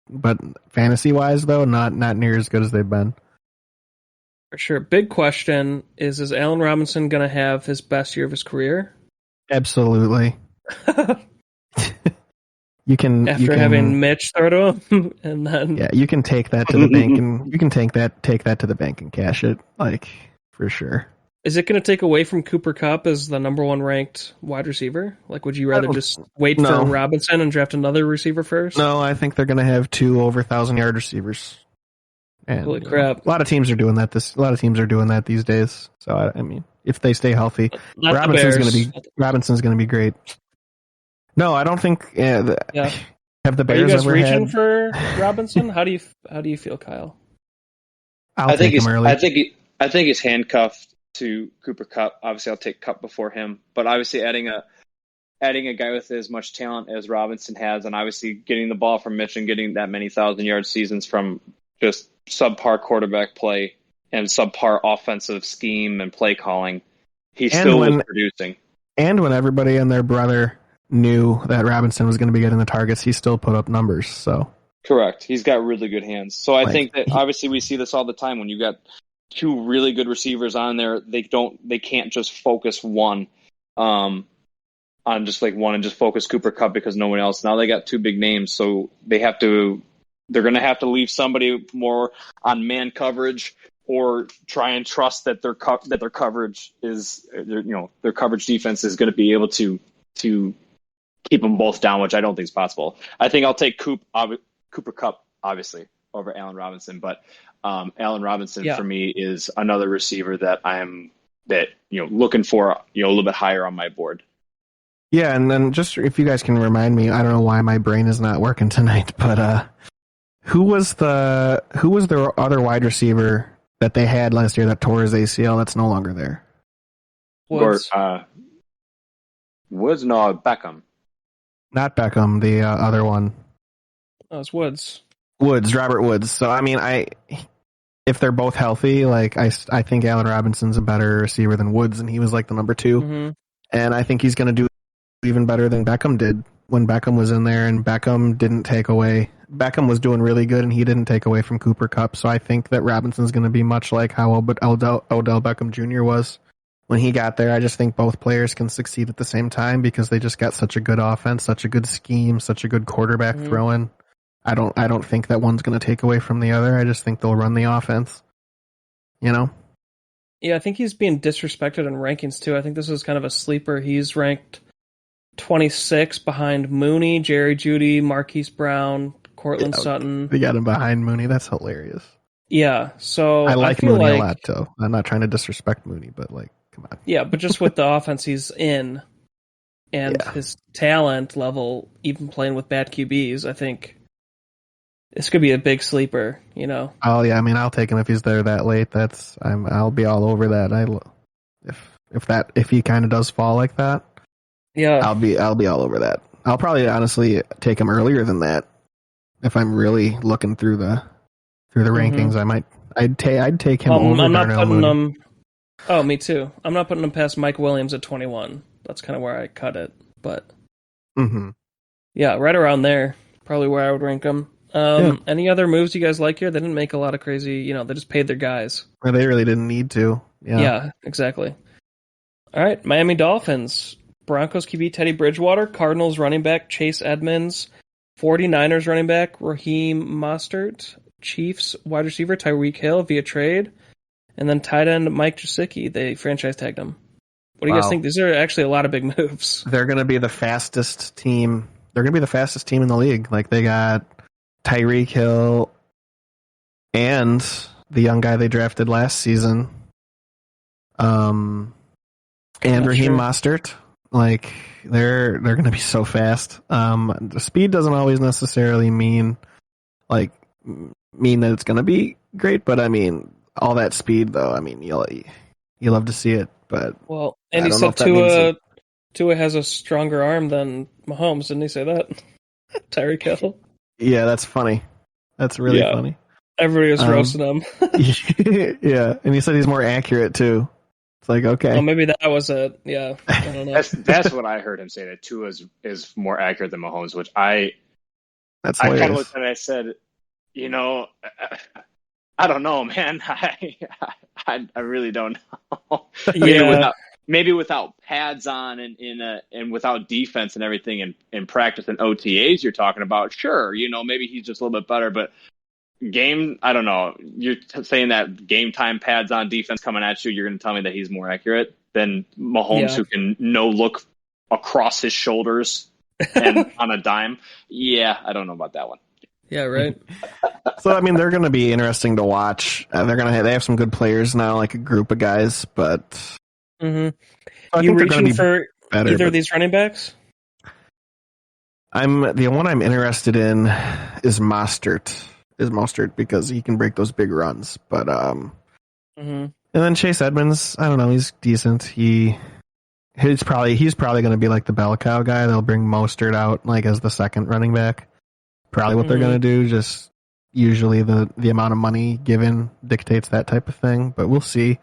but fantasy wise though, not near as good as they've been. For sure. Big question is Allen Robinson going to have his best year of his career? Absolutely. After having Mitch throw to him, and then you can take that to the bank, and you can take that to the bank and cash it, like for sure. Is it going to take away from Cooper Kupp as the number 1 ranked wide receiver? Like, would you rather just wait for Robinson and draft another receiver first? No, I think they're going to have 2 over 1,000-yard receivers. And, holy crap! A lot of teams are doing that. A lot of teams are doing that these days. So I mean, if they stay healthy, Robinson's going to be great. No, I don't think. Have the Bears are you guys ever reaching for Robinson? How do you feel, Kyle? I think he's early. I think he's handcuffed to Cooper Kupp. Obviously, I'll take Kupp before him. But obviously, adding a guy with as much talent as Robinson has, and obviously getting the ball from Mitch and getting that many 1,000-yard seasons from just subpar quarterback play and subpar offensive scheme and play calling, he's still producing. And when everybody and their brother knew that Robinson was going to be getting the targets, he still put up numbers. So correct, he's got really good hands. So I think that obviously we see this all the time when you got 2 really good receivers on there. They can't just focus one on just like one and just focus Cooper Kupp because no one else. Now they got 2 big names, so they're going to have to leave somebody more on man coverage or try and trust that their coverage is their coverage defense is going to be able to keep them both down, which I don't think is possible. I think I'll take Cooper Kupp obviously over Allen Robinson, but Allen Robinson for me is another receiver that I'm looking for a little bit higher on my board. Yeah, and then just if you guys can remind me, I don't know why my brain is not working tonight, but who was the other wide receiver that they had last year that tore his ACL that's no longer there? Woods. Woods, no, Beckham. Not Beckham, the other one. Oh, it's Woods. Robert Woods. So I mean, if they're both healthy, like I think Allen Robinson's a better receiver than Woods, and he was like the number 2. Mm-hmm. And I think he's going to do even better than Beckham did when Beckham was in there, and Beckham didn't take away. Beckham was doing really good, and he didn't take away from Cooper Kupp. So I think that Robinson's going to be much like how Odell Beckham Jr. was when he got there. I just think both players can succeed at the same time because they just got such a good offense, such a good scheme, such a good quarterback throwing. I don't think that one's going to take away from the other. I just think they'll run the offense. You know? Yeah, I think he's being disrespected in rankings too. I think this is kind of a sleeper. He's ranked 26 behind Mooney, Jerry Jeudy, Marquise Brown, Cortland Sutton. They got him behind Mooney. That's hilarious. Yeah, so I like Mooney a lot, too. I'm not trying to disrespect Mooney, but like, come on. Yeah, but just with the offense he's in and his talent level, even playing with bad QBs, I think this could be a big sleeper, you know. Oh yeah, I mean, I'll take him if he's there that late. I'll be all over that. If he kind of does fall like that, yeah, I'll be all over that. I'll probably honestly take him earlier than that if I'm really looking through the rankings. I'd take him over I'm not Darnell putting Mooney. him. Oh, me too. I'm not putting him past Mike Williams at 21. That's kind of where I cut it, but yeah, right around there, probably where I would rank him. Any other moves you guys like here? They didn't make a lot of crazy, they just paid their guys. Or they really didn't need to. Yeah, exactly. All right, Miami Dolphins. Broncos QB Teddy Bridgewater. Cardinals running back Chase Edmonds. 49ers running back Raheem Mostert. Chiefs wide receiver Tyreek Hill via trade. And then tight end Mike Gesicki. They franchise tagged him. What do you guys think? These are actually a lot of big moves. They're going to be the fastest team. They're going to be the fastest team in the league. Like, they got Tyreek Hill and the young guy they drafted last season, and Raheem Mostert. Like, they're going to be so fast. The speed doesn't always necessarily mean that it's going to be great, but I mean, all that speed though. I mean, you love to see it, but and he said Tua has a stronger arm than Mahomes. Didn't he say that? Tyreek Hill. Yeah, that's funny. That's really funny. Everybody was roasting him. Yeah, and he said he's more accurate too. It's like, okay. Well, maybe that was it. Yeah, I don't know. That's what I heard him say, that Tua is more accurate than Mahomes, which I kind of looked at it and I said, I don't know, man. I really don't know. Yeah. Maybe without pads on and without defense and everything in practice and OTAs you're talking about, sure, maybe he's just a little bit better, but game, I don't know. You're saying that game time pads on defense coming at you, you're going to tell me that he's more accurate than Mahomes, who can look across his shoulders and on a dime? Yeah, I don't know about that one. Yeah, right. So, I mean, they're going to be interesting to watch. They have some good players now, like a group of guys, but you reaching for either of these running backs? The one I'm interested in is Mostert. Because he can break those big runs. But and then Chase Edmonds, I don't know, he's decent. He's probably going to be like the bell cow guy. They'll bring Mostert out like as the second running back. Probably what they're going to do. Just usually the amount of money given dictates that type of thing. But we'll see.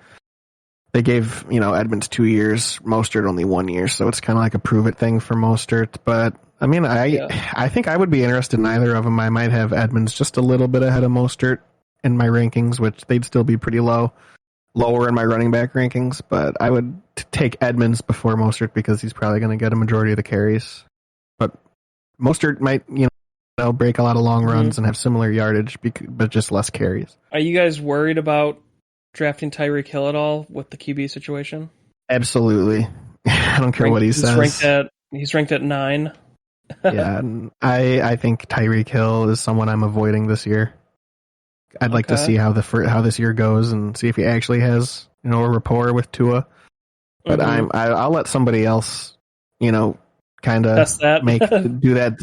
They gave Edmonds 2 years, Mostert only 1 year, so it's kind of like a prove it thing for Mostert. But I mean, I think I would be interested in either of them. I might have Edmonds just a little bit ahead of Mostert in my rankings, which they'd still be pretty lower in my running back rankings. But I would take Edmonds before Mostert because he's probably going to get a majority of the carries. But Mostert might, break a lot of long runs and have similar yardage, but just less carries. Are you guys worried about drafting Tyreek Hill at all with the QB situation? Absolutely. I don't care what he says. He's ranked at 9. Yeah, I think Tyreek Hill is someone I'm avoiding this year. I'd like to see how this year goes and see if he actually has a rapport with Tua. But I'll let somebody else kind of test that,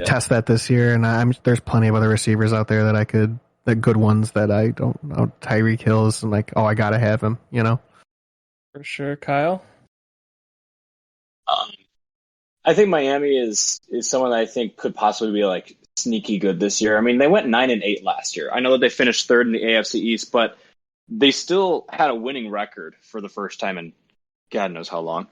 test that this year. And there's plenty of other receivers out there the good ones that I don't know. Tyreek Hill's and like, I gotta have him, For sure, Kyle. I think Miami is someone that I think could possibly be like sneaky good this year. I mean, they went 9-8 last year. I know that they finished third in the AFC East, but they still had a winning record for the first time in God knows how long.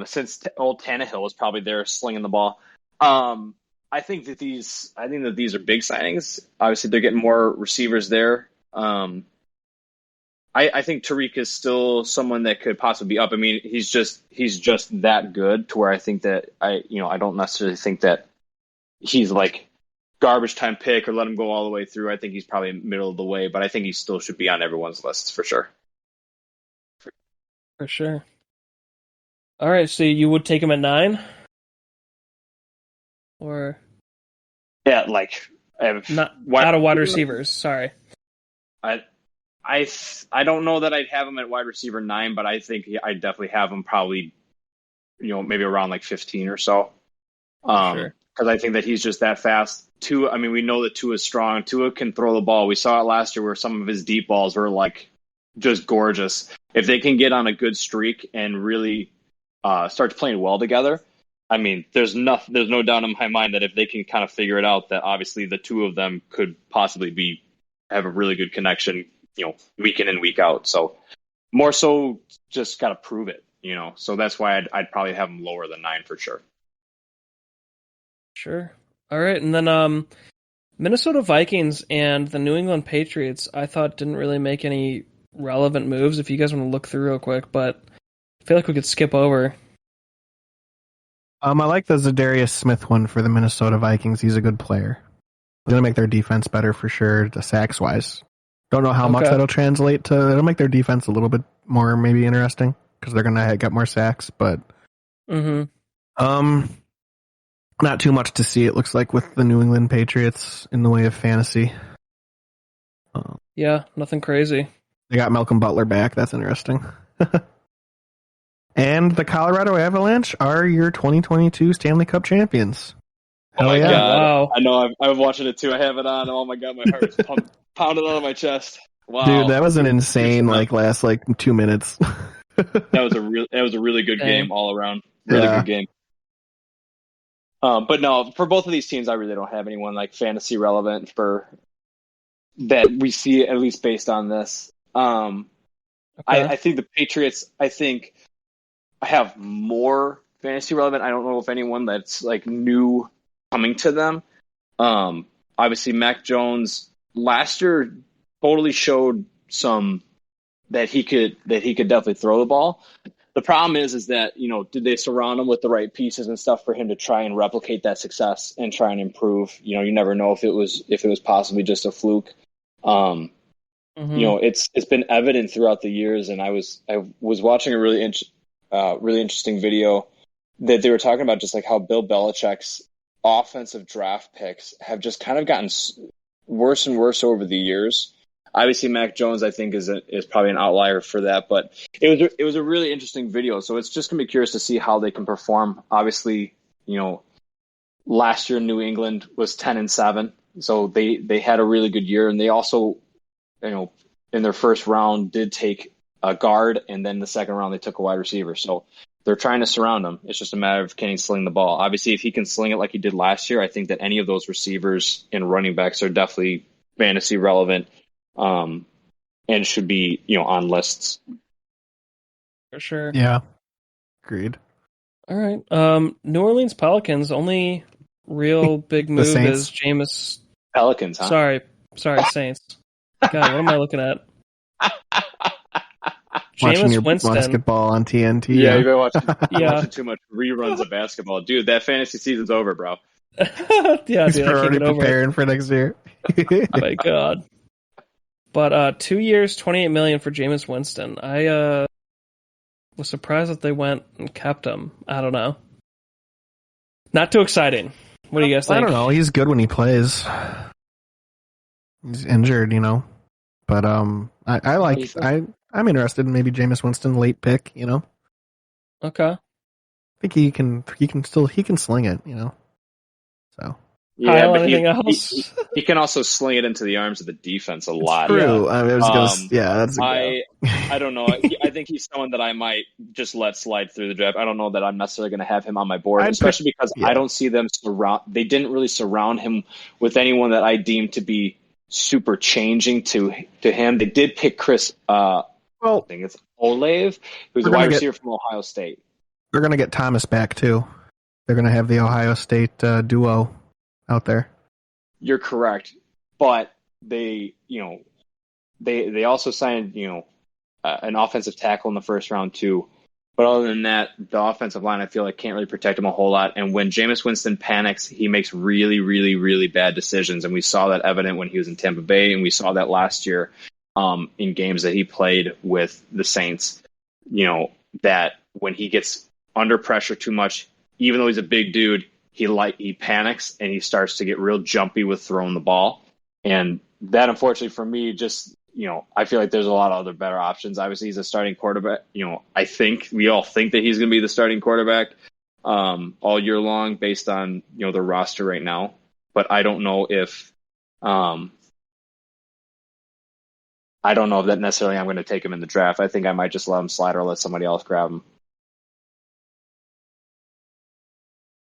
Since old Tannehill was probably there slinging the ball. I think that these are big signings. Obviously, they're getting more receivers there. I think Tariq is still someone that could possibly be up. I mean, he's just that good to where I think that I don't necessarily think that he's like garbage time pick or let him go all the way through. I think he's probably middle of the way, but I think he still should be on everyone's lists for sure. For sure. All right, so you would take him at 9? Or yeah, like not out of wide receivers. Sorry, I don't know that I'd have him at wide receiver 9, but I think I'd definitely have him probably, maybe around like 15 or so. Because I think that he's just that fast. Tua, I mean, we know that Tua is strong. Tua can throw the ball. We saw it last year where some of his deep balls were like just gorgeous. If they can get on a good streak and really start playing well together, I mean, there's no doubt in my mind that if they can kind of figure it out, that obviously the two of them could possibly have a really good connection, week in and week out. So more so just got to prove it, So that's why I'd probably have them lower than 9 for sure. Sure. All right, and then Minnesota Vikings and the New England Patriots, I thought didn't really make any relevant moves. If you guys want to look through real quick, but I feel like we could skip over. I like the Zadarius Smith one for the Minnesota Vikings. He's a good player. He's going to make their defense better for sure, sacks wise. Don't know how much that'll translate to. It'll make their defense a little bit more maybe interesting because they're going to get more sacks, but not too much to see, it looks like, with the New England Patriots in the way of fantasy. Yeah, nothing crazy. They got Malcolm Butler back. That's interesting. And the Colorado Avalanche are your 2022 Stanley Cup champions. Oh my God. Wow. I know. I'm watching it too. I have it on. Oh my God. My heart is pounding out of my chest. Wow. Dude, that was an insane, last 2 minutes. That was a really good game all around. Really good game. But no, for both of these teams, I really don't have anyone like fantasy relevant for that we see, at least based on this. I think the Patriots, have more fantasy relevant. I don't know if anyone that's like new coming to them. Obviously, Mac Jones last year totally showed that he could definitely throw the ball. The problem is that, did they surround him with the right pieces and stuff for him to try and replicate that success and try and improve? You never know if it was possibly just a fluke. It's been evident throughout the years, and I was watching a really interesting video that they were talking about just like how Bill Belichick's offensive draft picks have just kind of gotten worse and worse over the years. Obviously, Mac Jones, I think, is probably an outlier for that, but it was a really interesting video. So it's just gonna be curious to see how they can perform. Obviously, last year New England was 10-7, so they had a really good year, and they also, in their first round did take a guard, and then the second round they took a wide receiver. So they're trying to surround him. It's just a matter of can he sling the ball. Obviously, if he can sling it like he did last year, I think that any of those receivers and running backs are definitely fantasy relevant. And should be, on lists. For sure. Yeah. Agreed. All right. New Orleans Pelicans, only real big move is Jameis. Pelicans, huh? Sorry, Saints. God, what am I looking at? Watching your Winston. Basketball on TNT. Yeah, you've been watching too much reruns of basketball. Dude, that fantasy season's over, bro. Yeah, dude, we're already preparing for next year. Oh my God. But 2 years, $28 million for Jameis Winston. I was surprised that they went and kept him. I don't know. Not too exciting. What do you guys think? I don't know. He's good when he plays. He's injured, But I'm interested in maybe Jameis Winston late pick. Okay. think he can sling it, you know. So yeah, Kyle, but anything else? he can also sling it into the arms of the defense a lot. True. Yeah. That's I don't know. I think he's someone that I might just let slide through the draft. I don't know that I'm necessarily going to have him on my board, especially because I don't see them they didn't really surround him with anyone that I deem to be super changing to him. They did pick Chris. I think it's Olave, who's a wide receiver from Ohio State. They're going to get Thomas back too. They're going to have the Ohio State duo out there. You're correct, but they also signed an offensive tackle in the first round too. But other than that, the offensive line I feel like can't really protect him a whole lot. And when Jameis Winston panics, he makes really, really, really bad decisions. And we saw that evident when he was in Tampa Bay, and we saw that last year in games that he played with the Saints. That when he gets under pressure too much, even though he's a big dude, he panics and he starts to get real jumpy with throwing the ball. And that, unfortunately for me, just, I feel like there's a lot of other better options. Obviously, he's a starting quarterback. I think we all think that he's going to be the starting quarterback all year long based on, the roster right now. But I don't know if that necessarily I'm going to take him in the draft. I think I might just let him slide or let somebody else grab him.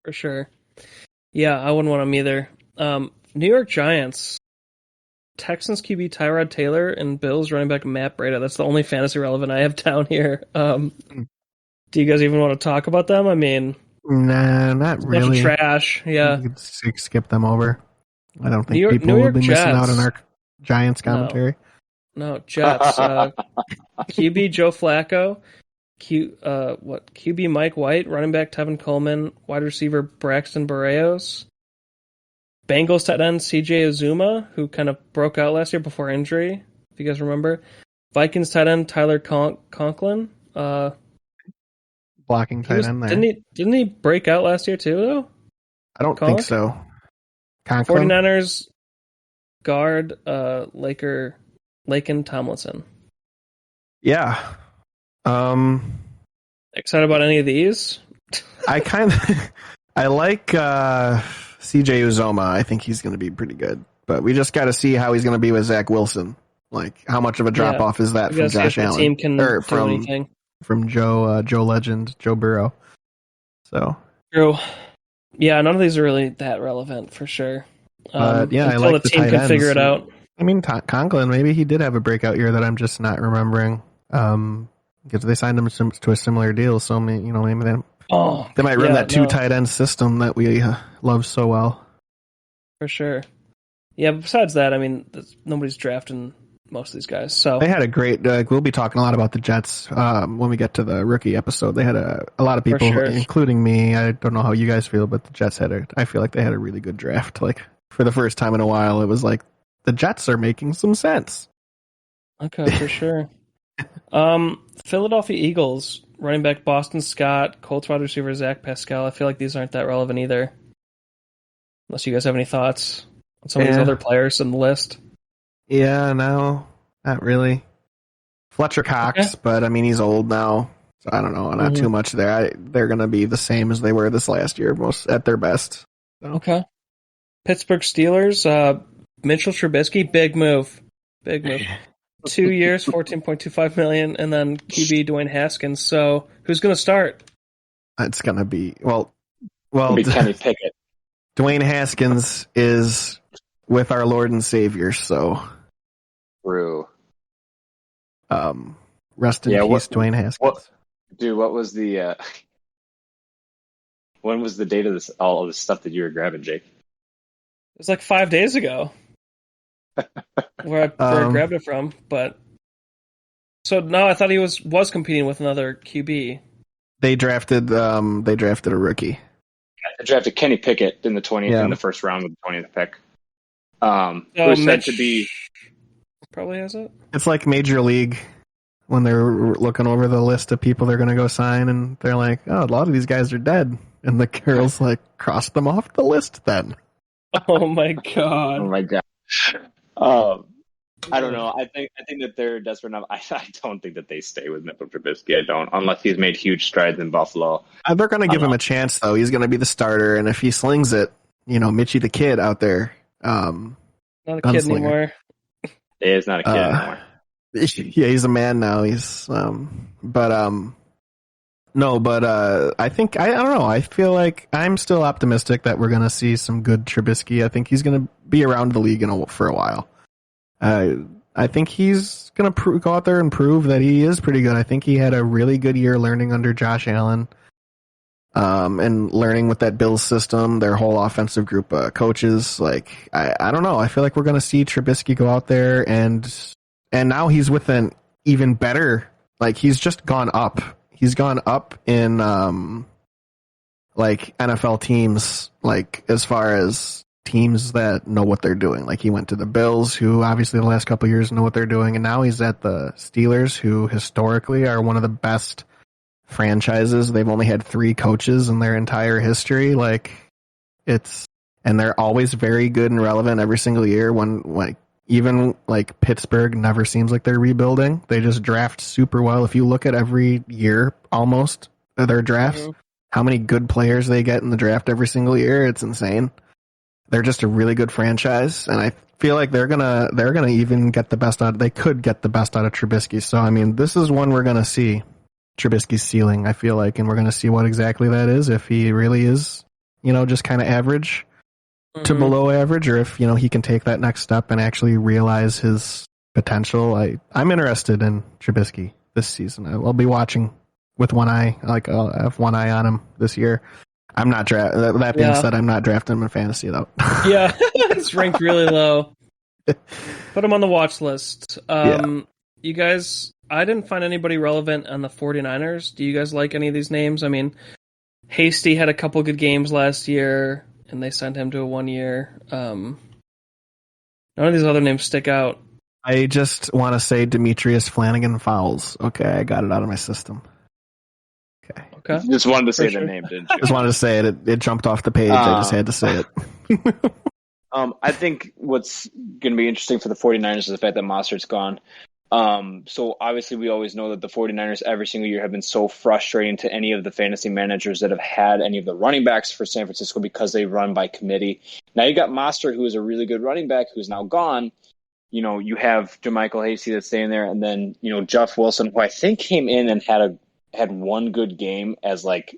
For sure. Yeah, I wouldn't want him either. New York Giants, Texans QB Tyrod Taylor, and Bills running back Matt Breida. That's the only fantasy relevant I have down here. Do you guys even want to talk about them? I mean, nah, not really. Bunch of trash. Yeah, you could skip them over. I don't think people will be missing out on our Giants commentary. No, Jets. QB Joe Flacco. QB Mike White, running back Tevin Coleman, wide receiver Braxton Berrios, Bengals tight end CJ Uzuma, who kind of broke out last year before injury, if you guys remember. Vikings tight end Tyler Conklin, blocking tight end there. Didn't he break out last year too though? I don't think so. Conklin? 49ers guard Laken Tomlinson. Yeah. Excited about any of these? I like CJ Uzoma. I think he's going to be pretty good, but we just got to see how he's going to be with Zach Wilson. Like, how much of a drop off is that from Josh Allen? Team can or from Joe Legend, Joe Burrow. So true. Yeah, none of these are really that relevant for sure. But I until like the team can figure it out. I mean, Conklin, maybe he did have a breakout year that I'm just not remembering. Because they signed him to a similar deal, so maybe they might run that two tight end system that we love so well. For sure. Yeah, but besides that, I mean, nobody's drafting most of these guys. So they had a great. We'll be talking a lot about the Jets when we get to the rookie episode. They had a lot of people, including me. I don't know how you guys feel, but the Jets I feel like they had a really good draft. Like, for the first time in a while, it was like the Jets are making some sense. Okay, for sure. Philadelphia Eagles, running back Boston Scott, Colts wide receiver Zach Pascal. I feel like these aren't that relevant either. Unless you guys have any thoughts on some of these other players in the list. Yeah, no, not really. Fletcher Cox, but I mean, he's old now, so I don't know, not too much there. They're going to be the same as they were this last year, most at their best. So. Okay. Pittsburgh Steelers, Mitchell Trubisky, big move. 2 years, $14.25 million, and then QB Dwayne Haskins. So, who's going to start? It's going to be Kenny Pickett. Dwayne Haskins is with our Lord and Savior, so true. Rest in peace, Dwayne Haskins. What was the? When was the date of all of this stuff that you were grabbing, Jake? It was like 5 days ago. where I grabbed it from, but so no, I thought he was competing with another QB. They drafted a rookie. Yeah, they drafted Kenny Pickett in the 20th in the first round with the 20th pick. Who's said to be probably has it. It's like Major League when they're looking over the list of people they're going to go sign, and they're like, "Oh, a lot of these guys are dead," and the girls like cross them off the list. Then, oh my god! I don't know. I think that they're desperate enough. I don't think that they stay with Mitchell Trubisky. I don't, unless he's made huge strides in Buffalo. They're going to give him a chance, though. He's going to be the starter, and if he slings it, Mitchie the kid out there. Not a kid anymore. He is not a kid anymore. Yeah, he's a man now. He's I don't know. I feel like I'm still optimistic that we're going to see some good Trubisky. I think he's going to be around the league for a while. I think he's going to go out there and prove that he is pretty good. I think he had a really good year learning under Josh Allen, and learning with that Bills system, their whole offensive group of coaches. Like, I don't know. I feel like we're going to see Trubisky go out there and now he's with an even better, like, he's just gone up. He's gone up in, like, NFL teams, like, as far as teams that know what they're doing. Like, he went to the Bills, who obviously the last couple of years know what they're doing, and now he's at the Steelers, who historically are one of the best franchises. They've only had 3 coaches in their entire history. Like, and they're always very good and relevant every single year. When even like Pittsburgh never seems like they're rebuilding. They just draft super well. If you look at every year almost their drafts, how many good players they get in the draft every single year, it's insane. They're just a really good franchise, and I feel like they're gonna even get the best out. They could get the best out of Trubisky. So I mean, this is one we're gonna see Trubisky's ceiling, I feel like, and we're gonna see what exactly that is. If he really is, just kind of average to below average, or if he can take that next step and actually realize his potential. I'm interested in Trubisky this season. I'll be watching with one eye. Like, I'll have one eye on him this year. I'm not that being said, I'm not drafting him in fantasy though. Yeah, it's ranked really low. Put him on the watch list. You guys, I didn't find anybody relevant on the 49ers. Do you guys like any of these names? I mean, Hasty had a couple good games last year, and they sent him to a 1 year. None of these other names stick out. I just want to say Demetrius Flanagan Fowles. Okay, I got it out of my system. Okay. Just wanted to say the name, didn't you? Just wanted to say it. It jumped off the page. I just had to say it. I think what's going to be interesting for the 49ers is the fact that Mostert's gone. So obviously we always know that the 49ers every single year have been so frustrating to any of the fantasy managers that have had any of the running backs for San Francisco because they run by committee. Now you got Mostert, who is a really good running back, who's now gone. You have JaMychal Hasty that's staying there, and then, Jeff Wilson, who I think came in and had one good game as like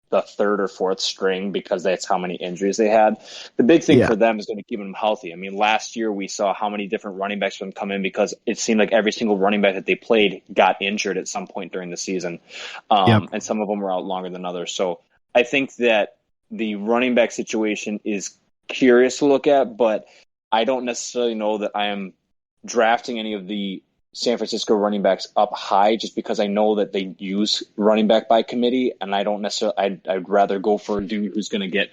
the third or fourth string because that's how many injuries they had. The big thing for them is going to keep them healthy. I mean, last year we saw how many different running backs from come in because it seemed like every single running back that they played got injured at some point during the season. And some of them were out longer than others. So I think that the running back situation is curious to look at, but I don't necessarily know that I am drafting any of the San Francisco running backs up high just because I know that they use running back by committee, and I don't necessarily. I'd rather go for a dude who's going to get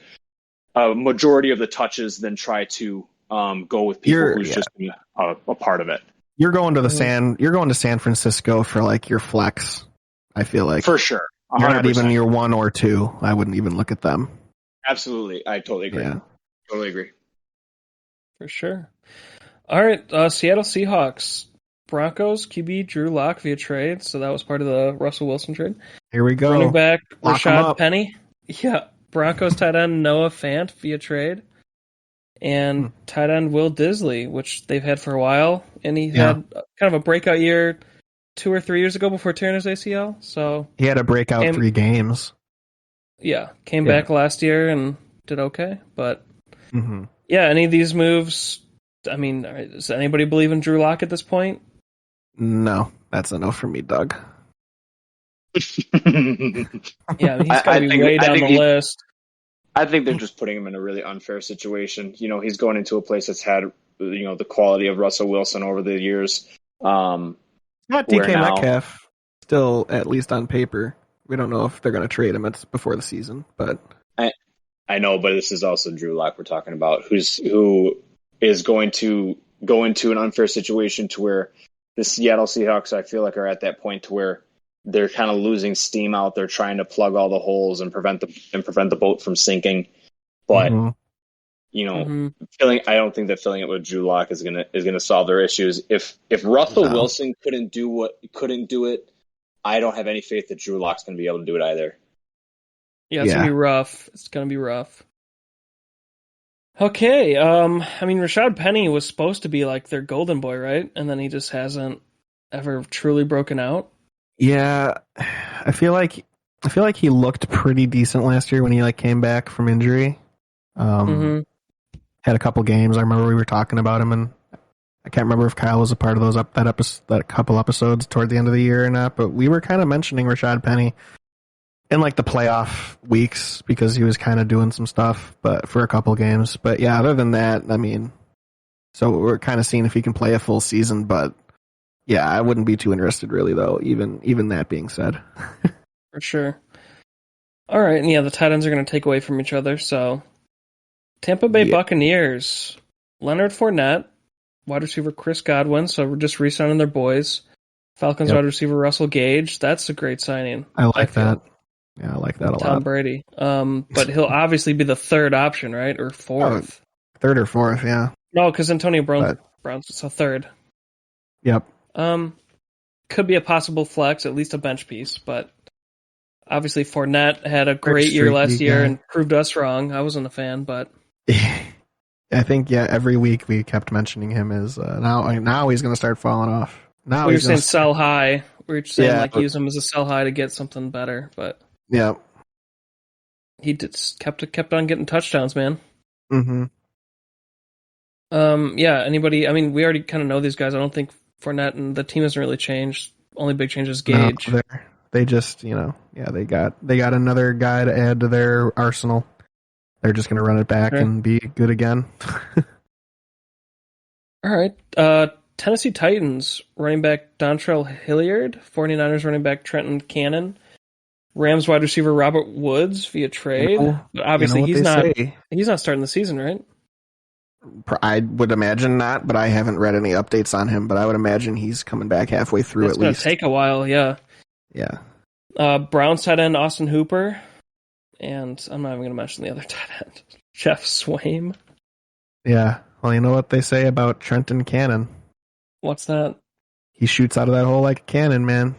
a majority of the touches than try to go with people who's just a part of it. You're going to San Francisco for like your flex. I feel like for sure. 100%. You're not even your 1 or 2. I wouldn't even look at them. Absolutely, I totally agree. Yeah. Totally agree. For sure. All right, Seattle Seahawks. Broncos QB Drew Lock via trade, so that was part of the Russell Wilson trade. Here we go. Running back Rashad Penny. Yeah. Broncos tight end Noah Fant via trade. And tight end Will Disley, which they've had for a while. And he had kind of a breakout year 2 or 3 years ago before tearing his ACL. So he had a breakout 3 games. Yeah. Came back last year and did okay. But any of these moves, I mean, does anybody believe in Drew Lock at this point? No, that's a no for me, Doug. He's got to be way down the list. I think they're just putting him in a really unfair situation. He's going into a place that's had, the quality of Russell Wilson over the years. Not DK Metcalf, still at least on paper. We don't know if they're going to trade him. It's before the season, but I know. But this is also Drew Lock we're talking about, who is going to go into an unfair situation to where the Seattle Seahawks, I feel like, are at that point to where they're kind of losing steam out. They're trying to plug all the holes and prevent the boat from sinking. But I don't think that filling it with Drew Lock is gonna solve their issues. If Russell Wilson couldn't do it, I don't have any faith that Drew Lock's gonna be able to do it either. Yeah, it's gonna be rough. It's gonna be rough. Okay, Rashad Penny was supposed to be like their golden boy, right? And then he just hasn't ever truly broken out. Yeah, I feel like he looked pretty decent last year when he came back from injury. Had a couple games. I remember we were talking about him, and I can't remember if Kyle was a part of that couple episodes toward the end of the year or not. But we were kind of mentioning Rashad Penny in the playoff weeks because he was kind of doing some stuff, but for a couple games. But yeah, other than that, so we're kind of seeing if he can play a full season. But yeah, I wouldn't be too interested really, though. Even that being said, for sure. All right, and yeah, the tight ends are going to take away from each other. So Tampa Bay Buccaneers, Leonard Fournette, wide receiver Chris Godwin. So we're just re-signing their boys. Falcons wide receiver Russell Gage. That's a great signing. I like that. Yeah, I like that a lot. Tom Brady. But he'll obviously be the third option, right? Or fourth. Third or fourth, yeah. No, because Antonio Brown's so third. Yep. Could be a possible flex, at least a bench piece, but obviously Fournette had a great year last year and proved us wrong. I wasn't a fan, but I think every week we kept mentioning him as now he's going to start falling off. Now we were saying sell high. We were saying use him as a sell high to get something better, but he kept on getting touchdowns, man. Mm-hmm. Anybody? We already kind of know these guys. I don't think Fournette and the team hasn't really changed. Only big change is Gage. No, they just, they got another guy to add to their arsenal. They're just going to run it back and be good again. All right. Tennessee Titans running back Dontrell Hilliard, 49ers running back Trenton Cannon, Rams wide receiver Robert Woods via trade. But obviously he's not starting the season, right? I would imagine not, but I haven't read any updates on him. But I would imagine he's coming back halfway through at least. It's going to take a while, yeah. Yeah. Browns tight end Austin Hooper, and I'm not even going to mention the other tight end, Jeff Swaim. Yeah. Well, you know what they say about Trenton Cannon? What's that? He shoots out of that hole like a cannon, man.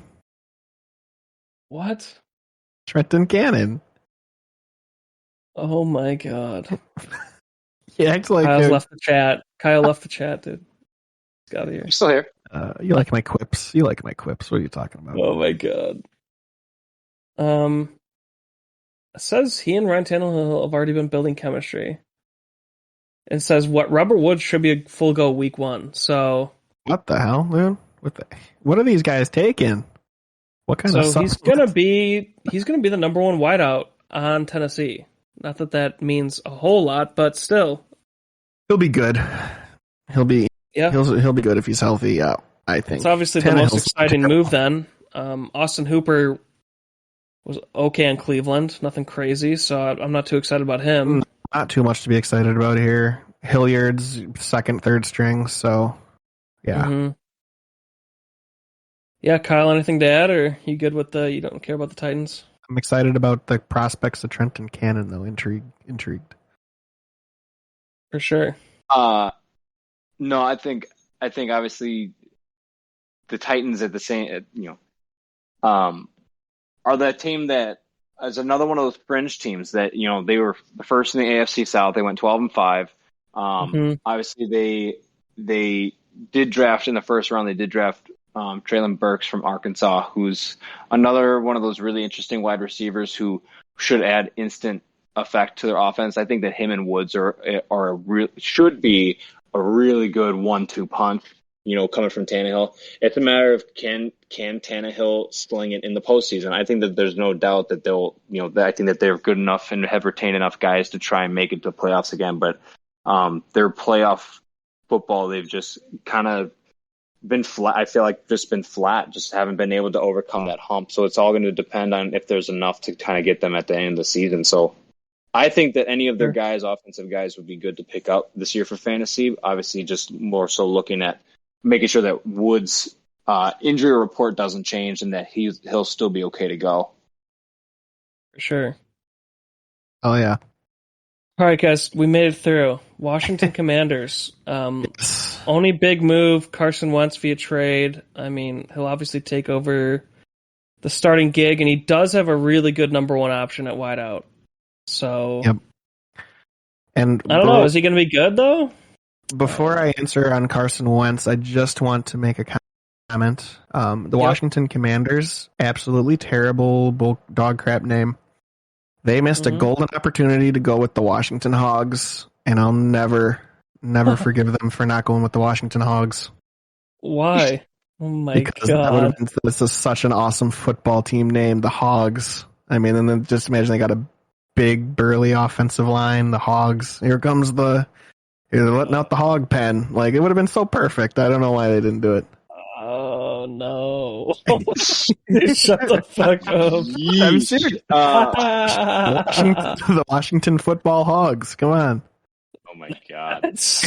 What? Trenton Cannon. Oh my god. He acts like Kyle's left the chat. Kyle left the chat, dude. He's out of here. I'm still here. You like my quips. What are you talking about? Oh my god. It says he and Ryan Tannehill have already been building chemistry. It says Robert Woods should be a full go week 1. So what the hell, dude? What are these guys taking? What kind of stuff? He's gonna be the number 1 wideout on Tennessee. Not that means a whole lot, but still. He'll be good. He'll be good if he's healthy, yeah, I think. It's obviously the most exciting move then. Austin Hooper was okay in Cleveland, nothing crazy, so I'm not too excited about him. Not too much to be excited about here. Hilliard's second, third string, so yeah. Mm-hmm. Yeah, Kyle, anything to add, or you good with you don't care about the Titans? I'm excited about the prospects of Trenton Cannon, though. Intrigued. For sure. No, I think obviously the Titans at the same, are that team that is another one of those fringe teams that, they were the first in the AFC South. They went 12-5. Obviously they did draft in the first round. They did draft Treylon Burks from Arkansas, who's another one of those really interesting wide receivers who should add instant effect to their offense. I think that him and Woods should be a really good 1-2 punch, coming from Tannehill. It's a matter of can Tannehill sling it in the postseason. I think that there's no doubt that they'll, I think that they're good enough and have retained enough guys to try and make it to the playoffs again. But their playoff football, they've just kind of been flat. I feel like just been flat, just haven't been able to overcome that hump. So it's all going to depend on if there's enough to kind of get them at the end of the season. So I think that any of their guys, offensive guys, would be good to pick up this year for fantasy. Obviously, just more so looking at making sure that Woods' injury report doesn't change and that he'll still be okay to go. For sure. Oh, yeah. All right, guys, we made it through. Washington Commanders. Yes. Only big move, Carson Wentz via trade. I mean, he'll obviously take over the starting gig, and he does have a really good number one option at wideout. So, yep. And I don't know. Is he going to be good, though? Before I answer on Carson Wentz, I just want to make a comment. The Washington Commanders, absolutely terrible dog crap name. They missed a golden opportunity to go with the Washington Hogs, and I'll never forgive them for not going with the Washington Hogs. Why? Oh my God! This is such an awesome football team name, the Hogs. I mean, and then just imagine they got a big burly offensive line, the Hogs. Here comes they're letting out the hog pen. Like, it would have been so perfect. I don't know why they didn't do it. Oh no! Shut the fuck up! I'm serious. The Washington Football Hogs. Come on. Oh my God! This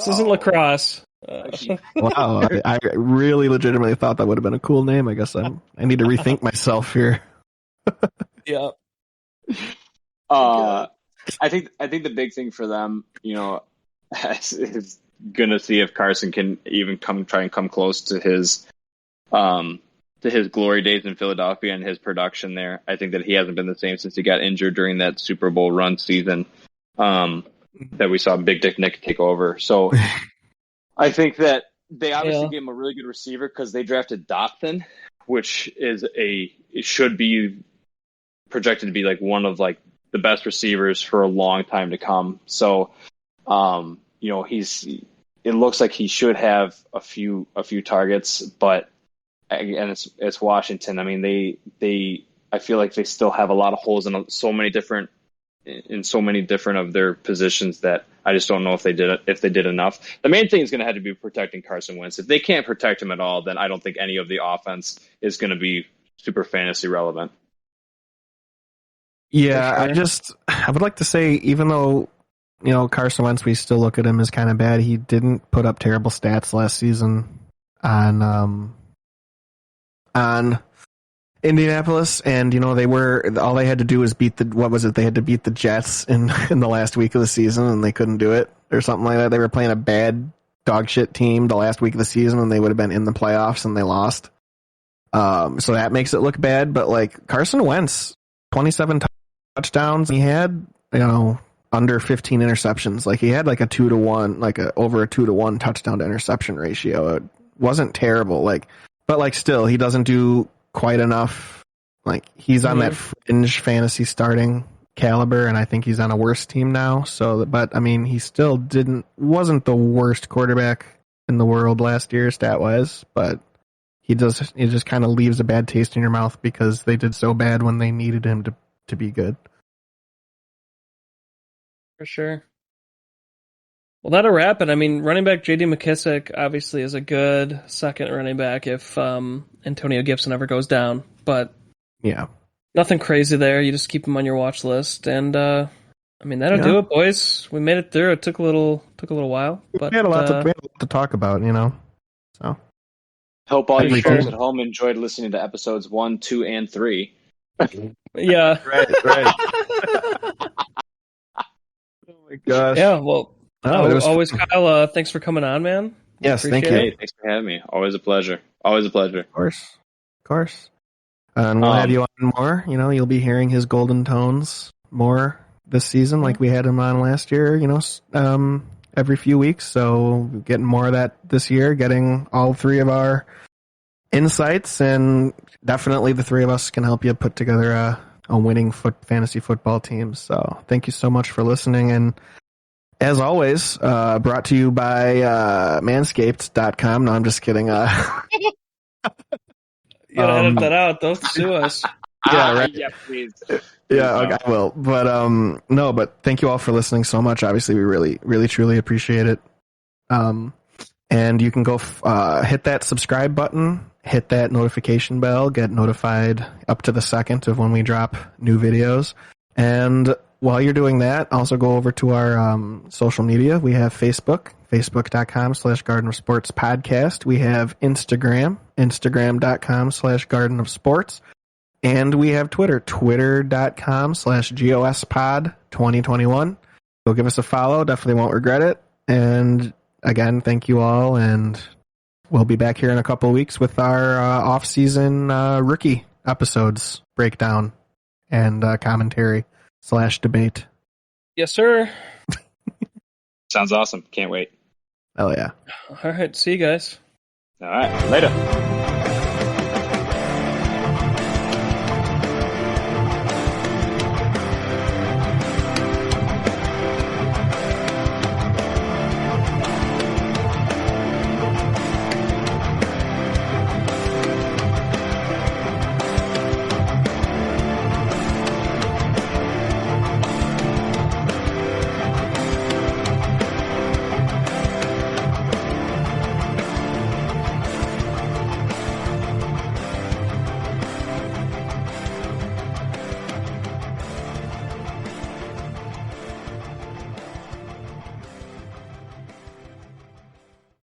isn't lacrosse. Wow, I really legitimately thought that would have been a cool name. I guess I need to rethink myself here. Yeah. I think the big thing for them, is gonna see if Carson can even try and come close to his glory days in Philadelphia and his production there. I think that he hasn't been the same since he got injured during that Super Bowl run season that we saw Big Dick Nick take over. So I think that they obviously gave him a really good receiver because they drafted Dotson, which it should be projected to be like one of like the best receivers for a long time to come. So, it looks like he should have a few targets, but again, it's Washington. I mean, I feel like they still have a lot of holes in so many different of their positions that I just don't know if they did enough. The main thing is going to have to be protecting Carson Wentz. If they can't protect him at all, then I don't think any of the offense is going to be super fantasy relevant. Yeah, sure. I would like to say, even though, Carson Wentz, we still look at him as kind of bad, he didn't put up terrible stats last season on Indianapolis, and all they had to do was beat they had to beat the Jets in the last week of the season, and they couldn't do it or something like that. They were playing a bad dog shit team the last week of the season, and they would have been in the playoffs, and they lost. So that makes it look bad, but like Carson Wentz, 27 touchdowns, he had under 15 interceptions. Like, he had like a 2-to-1, like over a 2-to-1 touchdown to interception ratio. It wasn't terrible, but still, he doesn't do quite enough. Like, he's on that fringe fantasy starting caliber, and I think he's on a worse team now. So, but I mean, he still wasn't the worst quarterback in the world last year stat wise, but he just kind of leaves a bad taste in your mouth because they did so bad when they needed him to be good. For sure. Well, that'll wrap it. I mean, running back J.D. McKissick obviously is a good second running back if Antonio Gibson ever goes down. But yeah, nothing crazy there. You just keep him on your watch list, and that'll do it, boys. We made it through. It took a little while, but we had a lot to talk about, So hope all you folks at home enjoyed listening to episodes 1, 2, and 3. Yeah, right. Oh my gosh. Yeah, well, always, Kyle. Thanks for coming on, man. Yes, thank you. Hey, thanks for having me. Always a pleasure. Of course. And we'll have you on more. You'll be hearing his golden tones more this season, like we had him on last year. Every few weeks. So getting more of that this year. Getting all three of our insights, and definitely the three of us can help you put together a winning fantasy football team. So thank you so much for listening. And as always, brought to you by manscaped.com. No, I'm just kidding. You gotta edit that out. Don't sue us. Yeah, right. Yeah, please. Yeah, okay, I will. But thank you all for listening so much. Obviously, we really, really, truly appreciate it. And you can go hit that subscribe button, hit that notification bell, get notified up to the second of when we drop new videos. And while you're doing that, also go over to our social media. We have Facebook, facebook.com/Garden of Sports Podcast. We have Instagram, instagram.com/Garden of Sports. And we have Twitter, twitter.com/GOSpod2021. Go give us a follow. Definitely won't regret it. And again, thank you all. And we'll be back here in a couple of weeks with our off-season rookie episodes breakdown and commentary/debate. Yes, sir. Sounds awesome. Can't wait. Oh, yeah. All right. See you guys. All right. Later.